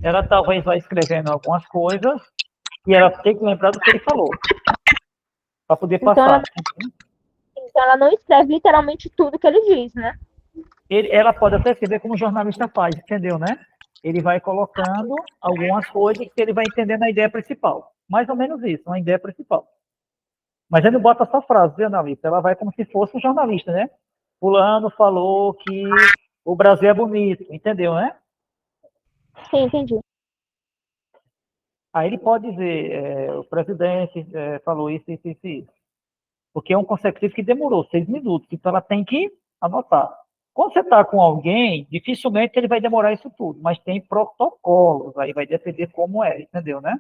Speaker 1: Ela talvez vai escrevendo algumas coisas e ela tem que lembrar do que ele falou, para poder passar.
Speaker 20: Então ela não escreve literalmente tudo que ele diz, né?
Speaker 1: Ela pode até escrever como o jornalista faz, entendeu, né? Ele vai colocando algumas coisas que ele vai entendendo a ideia principal. Mais ou menos isso, uma ideia principal. Mas ele não bota só frase, viu, analista? Ela vai como se fosse um jornalista, né? fulano falou que o Brasil é bonito, entendeu, né?
Speaker 20: Sim, entendi.
Speaker 1: Aí ele pode dizer, o presidente falou isso, isso, isso, isso. Porque é um consecutivo que demorou 6 minutos, então ela tem que anotar. Quando você está com alguém, dificilmente ele vai demorar isso tudo, mas tem protocolos, aí vai depender como é, entendeu, né?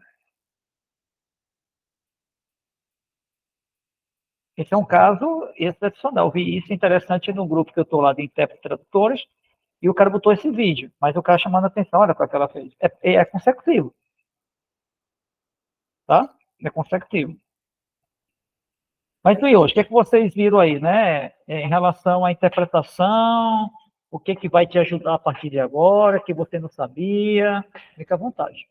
Speaker 1: Esse é um caso excepcional. Eu vi isso interessante no grupo que eu estou lá de intérpretes e tradutores, e o cara botou esse vídeo, mas o cara chamando a atenção, olha para o que ela fez. É consecutivo. Tá? É consecutivo. Mas e hoje, o que é que vocês viram aí, né? Em relação à interpretação, o que é que vai te ajudar a partir de agora, que você não sabia? Fica à vontade.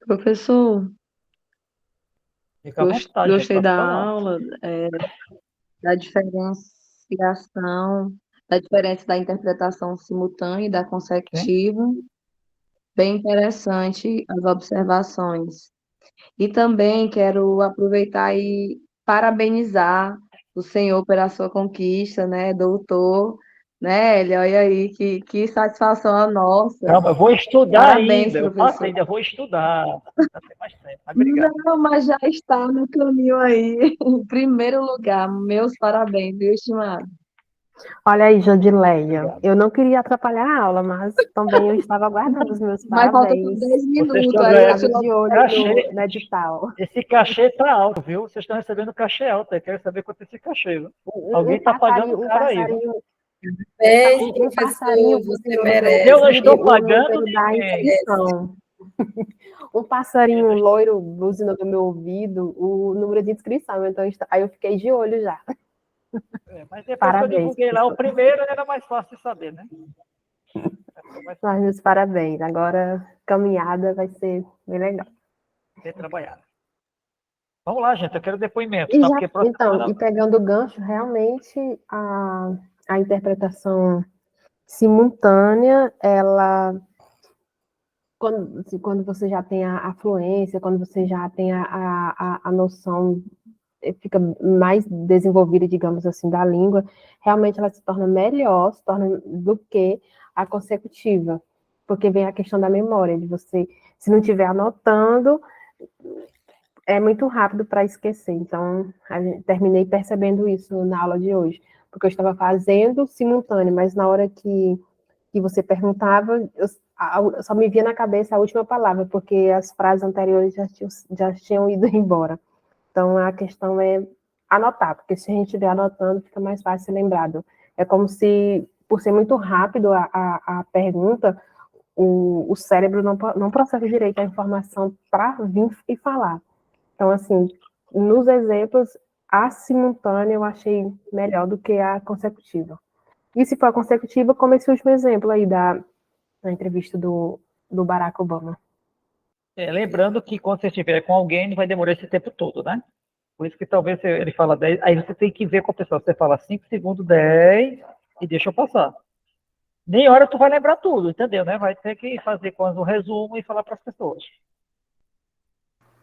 Speaker 11: Professor,
Speaker 1: Fica à vontade, gente,
Speaker 11: gostei
Speaker 1: pode
Speaker 11: da
Speaker 1: falar.
Speaker 11: aula, da diferenciação, da diferença da interpretação simultânea e da
Speaker 1: Sim?
Speaker 11: consecutiva. Bem interessante as observações. E também quero aproveitar e parabenizar o senhor pela sua conquista, né, doutor, né, ele, olha aí, que satisfação a nossa.
Speaker 1: Calma, eu vou estudar
Speaker 11: Parabéns,
Speaker 1: ainda, eu faço
Speaker 11: professor.
Speaker 1: ainda, vou estudar. Ainda tem mais tempo, mas obrigado.
Speaker 11: Não, mas já está no caminho aí. Em primeiro lugar, meus parabéns, viu, estimado?
Speaker 5: Olha aí, Jodileia,
Speaker 1: Obrigado.
Speaker 5: eu não queria atrapalhar a aula, mas também eu estava aguardando os meus
Speaker 11: Mas falta por
Speaker 5: parabéns.
Speaker 11: 10
Speaker 1: Vocês
Speaker 11: minutos,
Speaker 1: estão
Speaker 11: aí eu
Speaker 1: ganhando
Speaker 11: te
Speaker 5: Estava de olho
Speaker 1: cachê.
Speaker 5: no edital.
Speaker 1: Esse cachê está alto, viu? Vocês estão recebendo cachê alto. Eu quero saber quanto é esse cachê, viu? Alguém está pagando caro aí, viu?
Speaker 5: Um passarinho buzinou no meu
Speaker 1: Eu não
Speaker 5: ouvido,
Speaker 1: estou
Speaker 5: o
Speaker 1: pagando
Speaker 5: número da
Speaker 1: ninguém.
Speaker 5: inscrição. Um passarinho loiro buzinou no meu ouvido, o número de inscrição. Então, aí eu fiquei de olho já.
Speaker 1: Mas depois
Speaker 5: Parabéns,
Speaker 1: que eu divulguei lá o
Speaker 5: professor.
Speaker 1: primeiro, era mais fácil de saber, né?
Speaker 5: Mas meus parabéns. Agora, caminhada vai ser bem legal.
Speaker 1: Bem trabalhado. Vamos lá, gente. Eu quero depoimento,
Speaker 5: E
Speaker 1: tá?
Speaker 5: já,
Speaker 1: Porque próxima
Speaker 5: então,
Speaker 1: semana...
Speaker 5: e pegando o gancho, realmente a interpretação simultânea, ela, quando você já tem a fluência, quando você já tem a noção, fica mais desenvolvida, digamos assim, da língua, realmente ela se torna melhor, se torna do que a consecutiva, porque vem a questão da memória, de você, se não estiver anotando, é muito rápido para esquecer. Então, terminei percebendo isso na aula de hoje, porque eu estava fazendo simultâneo, mas na hora que você perguntava, eu só me via na cabeça a última palavra, porque as frases anteriores já tinham ido embora. Então, a questão é anotar, porque se a gente estiver anotando, fica mais fácil ser lembrado. É como se, por ser muito rápido a pergunta, o cérebro não processa direito a informação para vir e falar. Então, assim, nos exemplos, a simultânea eu achei melhor do que a consecutiva. E se for a consecutiva, como esse último exemplo aí da entrevista do Barack Obama.
Speaker 1: Lembrando que quando você estiver com alguém, não vai demorar esse tempo todo, né? Por isso que talvez ele fala 10, aí você tem que ver com a pessoa. Você fala 5 segundos, 10, e deixa eu passar. Nem hora tu vai lembrar tudo, entendeu, né? Vai ter que fazer quase um resumo e falar para as pessoas.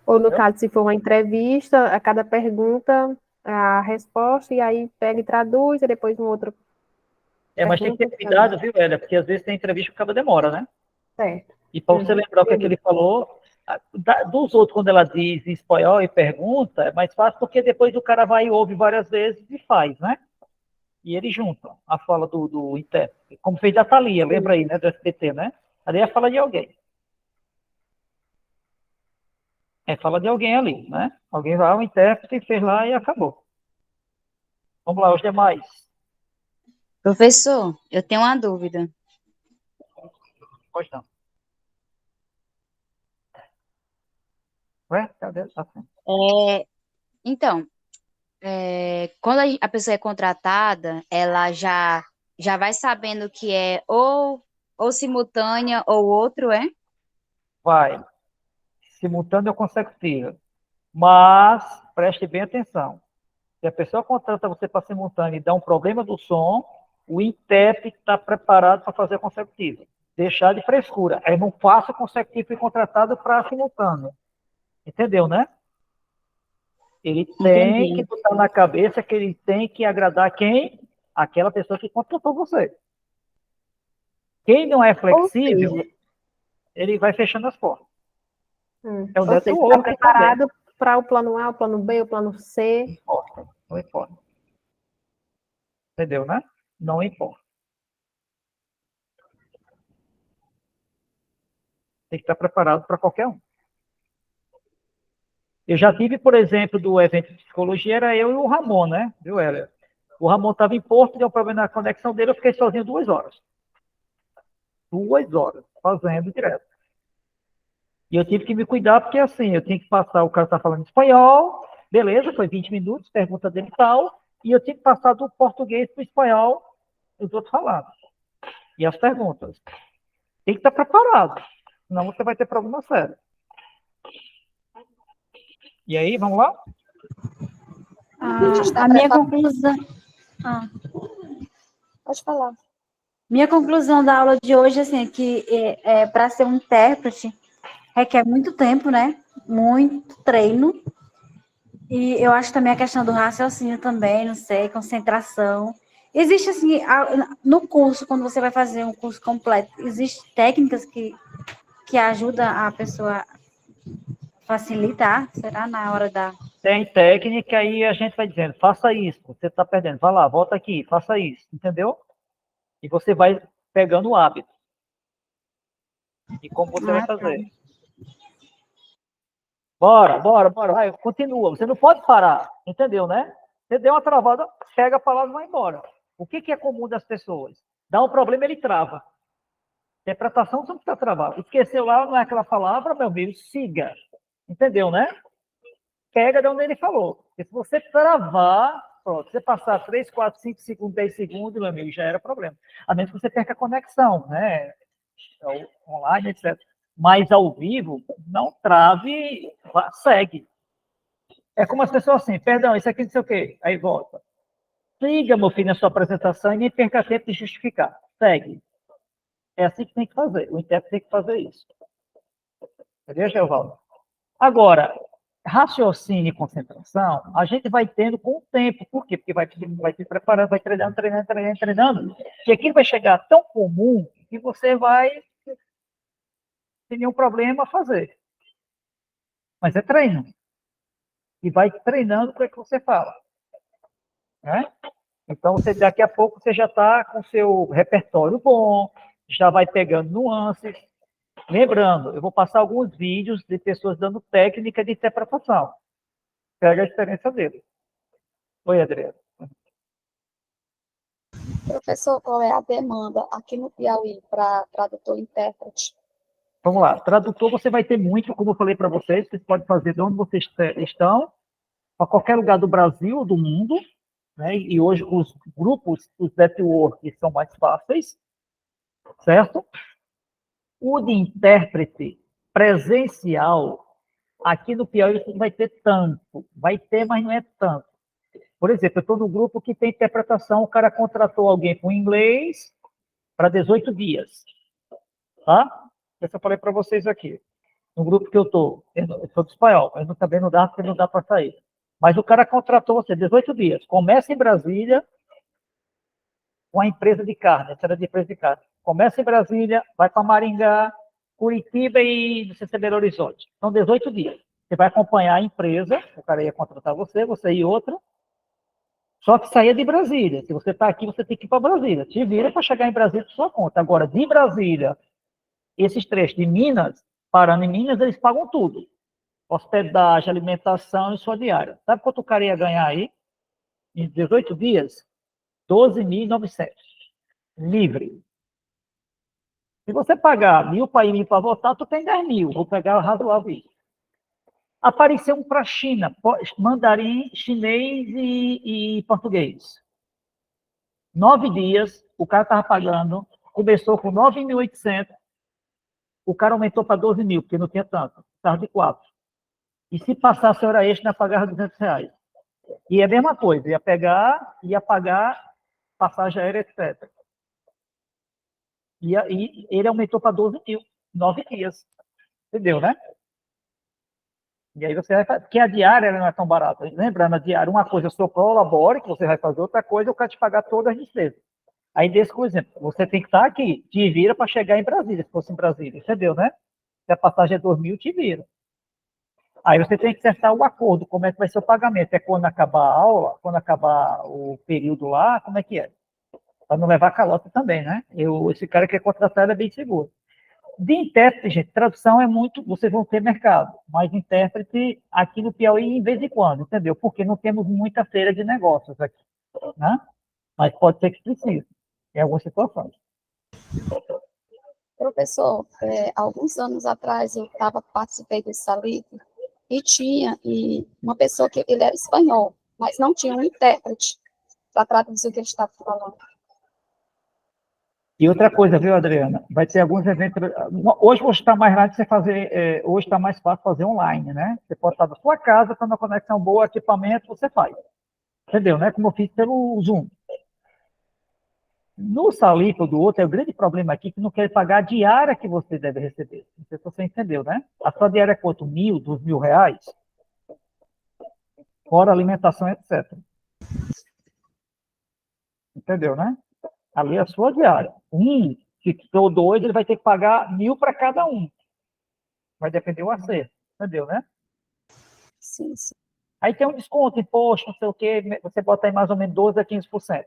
Speaker 5: Ou no caso, se for uma entrevista, a cada pergunta, a resposta, e aí pega e traduz, e depois um outro.
Speaker 1: Mas tem que ter cuidado, viu, Elia? Porque às vezes tem entrevista que acaba demora, né?
Speaker 5: Certo.
Speaker 1: E para você lembrar o que, é que ele falou, dos outros, quando ela diz em espanhol e pergunta, é mais fácil porque depois o cara vai e ouve várias vezes e faz, né? E eles juntam a fala do intérprete. Como fez da Thalia, lembra aí, né? Do SBT, né? Ali é a fala de alguém. É fala de alguém ali, né? Alguém vai, o intérprete fez lá e acabou. Vamos lá, os demais.
Speaker 22: Professor, eu tenho uma dúvida.
Speaker 1: Pois não. Ué? Cadê? Tá assim.
Speaker 22: Então, quando a pessoa é contratada, ela já vai sabendo que é ou simultânea ou outro, é?
Speaker 1: Vai. Simultâneo ou consecutiva. Mas, preste bem atenção. Se a pessoa contrata você para simultâneo e dá um problema do som, o intérprete está preparado para fazer a consecutiva. deixar de frescura. Aí não faça consecutivo e contratado para simultâneo. Entendeu, né? Ele tem que botar na cabeça que ele tem que agradar quem? Aquela pessoa que contratou você. Quem não é flexível, ele vai fechando as portas. É o
Speaker 5: Ou seja,
Speaker 1: network
Speaker 5: está preparado para o plano A, o plano B, o plano C.
Speaker 1: Não importa. Entendeu, né? Não importa. Tem que estar preparado para qualquer um. Eu já tive, por exemplo, do evento de psicologia, era eu e o Ramon, né? Viu, Hélia? O Ramon estava em Porto, deu um problema na conexão dele, eu fiquei sozinho 2 horas. 2 horas, fazendo direto. E eu tive que me cuidar, porque assim, eu tinha que passar, o cara está falando espanhol, beleza, foi 20 minutos, pergunta dele e tal, e eu tinha que passar do português para o espanhol, os outros falaram. E as perguntas. Tem que estar preparado, senão você vai ter problema sério. E aí, vamos lá?
Speaker 6: A minha conclusão.
Speaker 3: Pode falar.
Speaker 6: Minha conclusão da aula de hoje assim, é que para ser um intérprete requer muito tempo, né? Muito treino. E eu acho também a questão do raciocínio também, não sei, concentração. Existe assim, no curso, quando você vai fazer um curso completo, existem técnicas que ajudam a pessoa a facilitar, será, na hora da...
Speaker 1: Tem técnica e a gente vai dizendo, faça isso, você está perdendo, vai lá, volta aqui, faça isso, entendeu? E você vai pegando o hábito. E como você vai fazer. Bora, vai, continua, você não pode parar, entendeu, né? Você deu uma travada, pega a palavra e vai embora. O que é comum das pessoas? Dá um problema, ele trava. Interpretação você não precisa travar. Esqueceu lá, não é aquela palavra, meu amigo, siga. Entendeu, né? Pega de onde ele falou. Porque se você travar, pronto, você passar 3, 4, 5 segundos, 10 segundos, meu amigo, já era problema. A menos que você perca a conexão, né? Online, etc. Mas ao vivo, não trave, segue. É como as pessoas assim, perdão, isso aqui não sei o quê. Aí volta. Siga, meu filho, na sua apresentação e nem perca tempo de justificar. Segue. É assim que tem que fazer. O intérprete tem que fazer isso. Entendeu, Geovaldo? Agora, raciocínio e concentração, a gente vai tendo com o tempo. Por quê? Porque vai se preparando, vai treinando. E aquilo vai chegar tão comum que você vai, sem nenhum problema, fazer. Mas é treino. E vai treinando para que você fala. Né? Então, daqui a pouco você já está com o seu repertório bom, já vai pegando nuances. Lembrando, eu vou passar alguns vídeos de pessoas dando técnica de interpretação. Pega a experiência dele. Oi, Adriana.
Speaker 3: Professor, qual é a demanda aqui no Piauí para tradutor e intérprete?
Speaker 1: Vamos lá. Tradutor você vai ter muito, como eu falei para vocês pode fazer de onde vocês estão, para qualquer lugar do Brasil, do mundo, né? E hoje os grupos, os networks são mais fáceis, certo? O de intérprete presencial, aqui no Piauí você não vai ter tanto. Vai ter, mas não é tanto. Por exemplo, eu estou no grupo que tem interpretação, o cara contratou alguém com inglês para 18 dias. Tá? Isso eu falei para vocês aqui. No grupo que eu estou, eu sou do espanhol, mas também não dá, porque não dá para sair. Mas o cara contratou você 18 dias. Começa em Brasília com a empresa de carne, essa era de empresa de carne. Começa em Brasília, vai para Maringá, Curitiba e não sei se é Belo Horizonte. São 18 dias. Você vai acompanhar a empresa, o cara ia contratar você e outra. Só que saía de Brasília. Se você está aqui, você tem que ir para Brasília. Te vira para chegar em Brasília por sua conta. Agora, de Brasília, esses trechos de Minas, parando em Minas, eles pagam tudo. Hospedagem, alimentação e sua diária. Sabe quanto o cara ia ganhar aí? Em 18 dias? 12.900. Livre. Se você pagar 1.000 para ir, 1.000 para voltar, tu tem 10.000. Vou pegar razoável isso. Apareceu um para a China, mandarim, chinês e português. 9 dias, o cara estava pagando, começou com 9.800, o cara aumentou para 12.000, porque não tinha tanto, estava de 4. E se passasse hora extra, pagava R$200. E é a mesma coisa, ia pagar passagem aérea, etc. E aí ele aumentou para 12 mil, 9 dias. Entendeu, né? E aí você vai fazer, porque a diária ela não é tão barata. Lembrando, a diária, uma coisa é o seu prolabore, que você vai fazer, outra coisa é o cara te pagar todas as despesas. Aí, desse, por exemplo, você tem que estar aqui, te vira para chegar em Brasília, se fosse em Brasília, entendeu, né? Se a passagem é 2.000, te vira. Aí você tem que acertar o acordo, como é que vai ser o pagamento. É quando acabar a aula, quando acabar o período lá, como é que é? Para não levar calota também, né? Esse cara que é contratado é bem seguro. De intérprete, gente, tradução é muito, vocês vão ter mercado, mas intérprete aqui no Piauí, em vez em quando, entendeu? Porque não temos muita feira de negócios aqui, né? Mas pode ser que precise, em algumas situações.
Speaker 3: Professor, alguns anos atrás eu participei desse Salito e tinha uma pessoa que ele era espanhol, mas não tinha um intérprete para traduzir o que ele estava falando.
Speaker 1: E outra coisa, viu, Adriana? Vai ter alguns eventos. Hoje está mais rápido você fazer. Hoje está mais fácil fazer online, né? Você pode estar da sua casa, está uma conexão boa, equipamento, você faz. Entendeu, né? Como eu fiz pelo Zoom. No Salito do outro, é o grande problema aqui que não quer pagar a diária que você deve receber. Não sei se você entendeu, né? A sua diária é quanto? 1.000, 2.000 reais? Fora alimentação, etc. Entendeu, né? Ali é a sua diária. Se for 2, ele vai ter que pagar 1.000 para cada um. Vai depender do acerto. Entendeu, né?
Speaker 3: Sim, sim.
Speaker 1: Aí tem um desconto, imposto, não sei o quê, você bota aí mais ou menos 12% a 15%.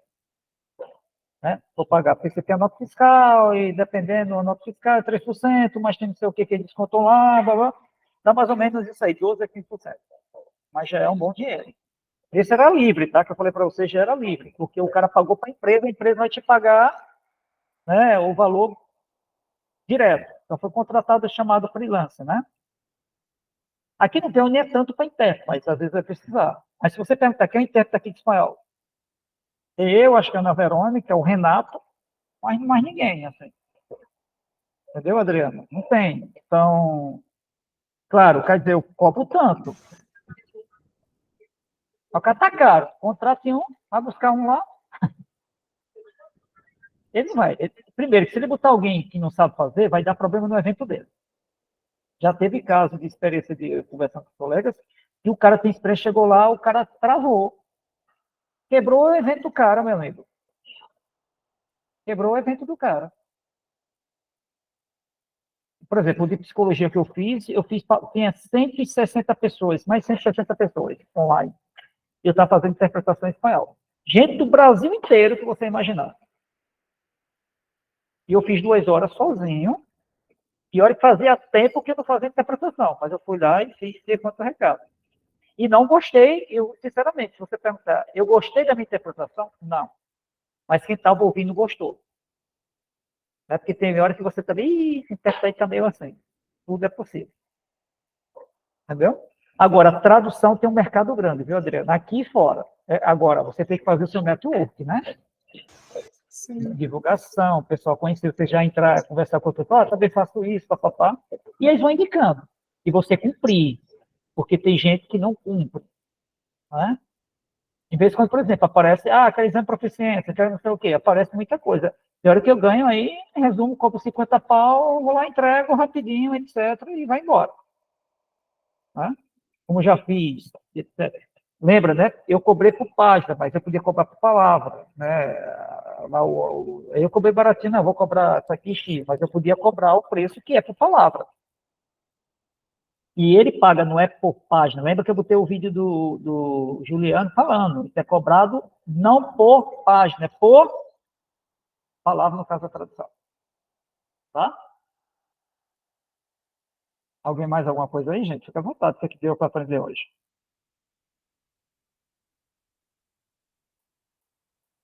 Speaker 1: Né? Vou pagar, porque você tem a nota fiscal, e dependendo da nota fiscal é 3%, mas tem não sei o que ele descontou lá, blá, blá, dá mais ou menos isso aí, 12% a 15%. Mas já é um bom dinheiro. Esse era livre, tá? Que eu falei para você, já era livre, porque o cara pagou para a empresa vai te pagar, né, o valor direto. Então foi contratado chamado freelancer, né? Aqui não tem nem é tanto para intérprete, mas às vezes vai precisar. Mas se você perguntar quem é o intérprete aqui de espanhol, eu, acho que é a Ana Verônica, o Renato, mas mais ninguém, assim. Entendeu, Adriana? Não tem. Então, claro, quer dizer, eu cobro tanto. O cara tá caro. Contrate um, vai buscar um lá. Ele não vai. Primeiro, se ele botar alguém que não sabe fazer, vai dar problema no evento dele. Já teve caso de experiência de conversando com colegas, que o cara tem experiência, chegou lá, o cara travou. Quebrou o evento do cara, meu amigo. Quebrou o evento do cara. Por exemplo, o de psicologia que eu fiz tinha 160 pessoas, mais 160 pessoas online. Eu estava fazendo interpretação em espanhol. Gente do Brasil inteiro, que você imaginar. E eu fiz 2 horas sozinho. E olha que fazia tempo que eu não fazia interpretação, mas eu fui lá e fiz quanto recado. E não gostei, eu, sinceramente, se você perguntar, eu gostei da minha interpretação? Não. Mas quem estava ouvindo gostou. É porque tem hora que você também, interpreta está meio assim. Tudo é possível. Entendeu? Agora, a tradução tem um mercado grande, viu, Adriana? Aqui e fora. Agora, você tem que fazer o seu network, né? Sim. Divulgação, o pessoal conhecer, você já entrar, conversar com o pessoal, também faço isso, papapá. E eles vão indicando. E você cumprir. Porque tem gente que não cumpre. Né? De vez em quando, por exemplo, aparece, aquele exame de proficiência, quero não sei o quê, aparece muita coisa. De hora que eu ganho aí, em resumo, compro 50 pau, vou lá, entrego rapidinho, etc., e vai embora. Né? Como já fiz, etc. Lembra, né? Eu cobrei por página, mas eu podia cobrar por palavra, né? Eu cobrei baratinho, não, vou cobrar isso aqui X, mas eu podia cobrar o preço que é por palavra. E ele paga, não é por página. Lembra que eu botei o vídeo do Juliano falando, isso é cobrado não por página, é por palavra, no caso da tradução. Tá? Alguém mais alguma coisa aí, gente? Fica à vontade, o que deu para aprender hoje.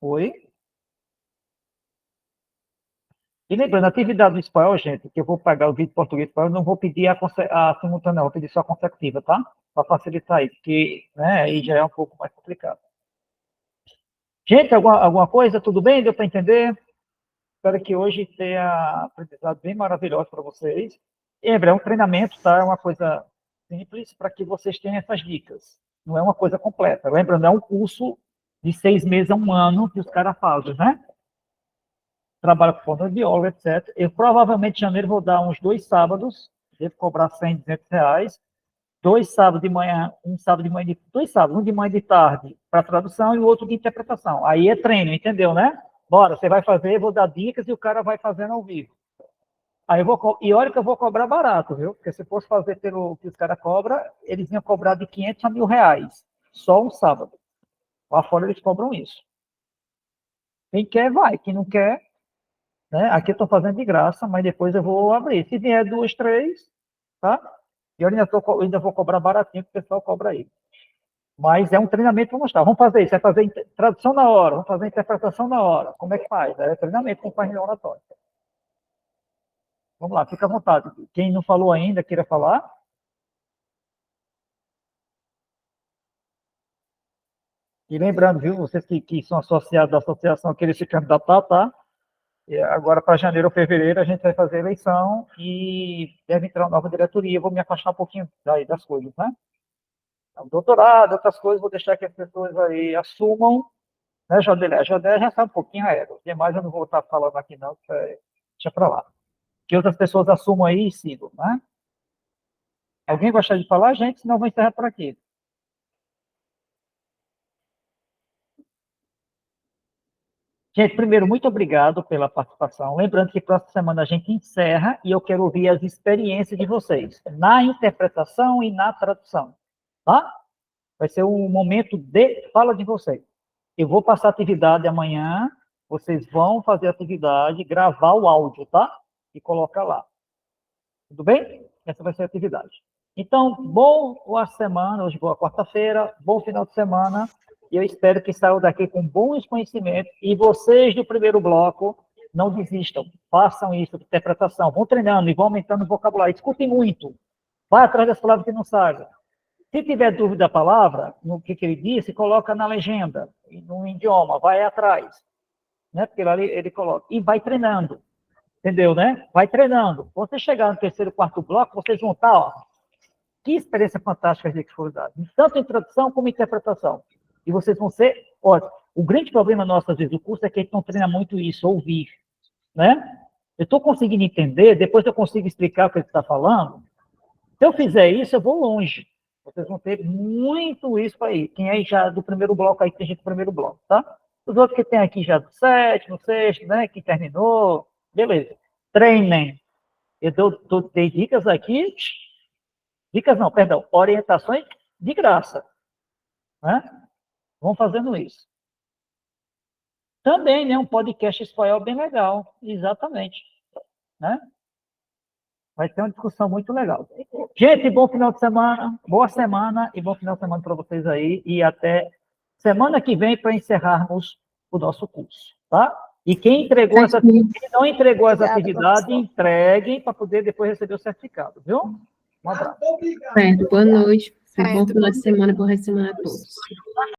Speaker 1: Oi? E lembrando, a atividade do espanhol, gente, que eu vou pagar o vídeo em português, eu não vou pedir a simultânea, vou pedir só a consecutiva, tá? Para facilitar isso, porque né, aí já é um pouco mais complicado. Gente, alguma coisa? Tudo bem? Deu para entender? Espero que hoje tenha aprendizado bem maravilhoso para vocês. E lembra, é um treinamento, tá? É uma coisa simples para que vocês tenham essas dicas. Não é uma coisa completa. Lembra, não é um curso de 6 meses a 1 ano que os caras fazem, né? trabalho com fonoaudiólogo, etc. Eu provavelmente em janeiro vou dar uns 2 sábados, devo cobrar 100, 200 reais, 2 sábados de manhã, um sábado de manhã, 2 sábados, um de manhã e de tarde para tradução e o outro de interpretação. Aí é treino, entendeu, né? Bora, você vai fazer, eu vou dar dicas e o cara vai fazendo ao vivo. Aí eu vou, e olha que eu vou cobrar barato, viu? Porque se fosse fazer pelo que os caras cobram, eles iam cobrar de 500 a 1.000 reais, só um sábado. Lá fora eles cobram isso. Quem quer, vai. Quem não quer, né? Aqui eu estou fazendo de graça, mas depois eu vou abrir. Se vier 2, 3, tá? E eu ainda vou cobrar baratinho, que o pessoal cobra aí. Mas é um treinamento para mostrar. Vamos fazer isso, vai fazer tradução na hora, vamos fazer interpretação na hora. Como é que faz? É treinamento com faz oratório. Vamos lá, fica à vontade. Quem não falou ainda, queira falar? E lembrando, viu, vocês que são associados da associação, querem se candidatar, tá? E agora, para janeiro ou fevereiro, a gente vai fazer a eleição e deve entrar uma nova diretoria. Eu vou me afastar um pouquinho daí das coisas, né? O doutorado, outras coisas, vou deixar que as pessoas aí assumam, né, Jodélia? A Jodélia já sabe um pouquinho a égua. Demais eu não vou estar falando aqui, não, deixa para lá. Que outras pessoas assumam aí e sigam, né? Alguém gostaria de falar, gente? Senão eu vou encerrar por aqui. Gente, primeiro, muito obrigado pela participação. Lembrando que próxima semana a gente encerra e eu quero ouvir as experiências de vocês na interpretação e na tradução, tá? Vai ser um momento de fala de vocês. Eu vou passar a atividade amanhã, vocês vão fazer a atividade, gravar o áudio, tá? E colocar lá. Tudo bem? Essa vai ser a atividade. Então, boa semana, hoje boa quarta-feira, bom final de semana. E eu espero que saiam daqui com bons conhecimentos. E vocês do primeiro bloco, não desistam. Façam isso, de interpretação. Vão treinando e vão aumentando o vocabulário. Escutem muito. Vai atrás das palavras que não sabem. Se tiver dúvida da palavra, no que ele disse, coloca na legenda, no idioma, vai atrás. Né? Porque lá ele coloca. E vai treinando. Entendeu, né? Vai treinando. Quando você chegar no terceiro, quarto bloco, vocês vão estar, ó. Que experiência fantástica que foram dadas. Tanto em tradução como em interpretação. E vocês vão ser ótimos. O grande problema nosso, às vezes, do curso é que a gente não treina muito isso, ouvir, né? Eu estou conseguindo entender, depois eu consigo explicar o que ele está falando. Se eu fizer isso, eu vou longe. Vocês vão ter muito isso aí. Quem é já do primeiro bloco, aí tem gente do primeiro bloco, tá? Os outros que tem aqui já do sétimo, sexto, né? Que terminou, beleza. Treinem. Eu dei dicas aqui, dicas não, perdão, orientações de graça, né? Vão fazendo isso. Também, né, um podcast espanhol bem legal, exatamente, né? Vai ter uma discussão muito legal. Gente, bom final de semana, boa semana e bom final de semana para vocês aí e até semana que vem para encerrarmos o nosso curso, tá? E quem não entregou as atividades, entreguem para poder depois receber o certificado, viu? Um abraço.
Speaker 5: Certo, boa noite. Bom final de semana, bom resto de semana a todos.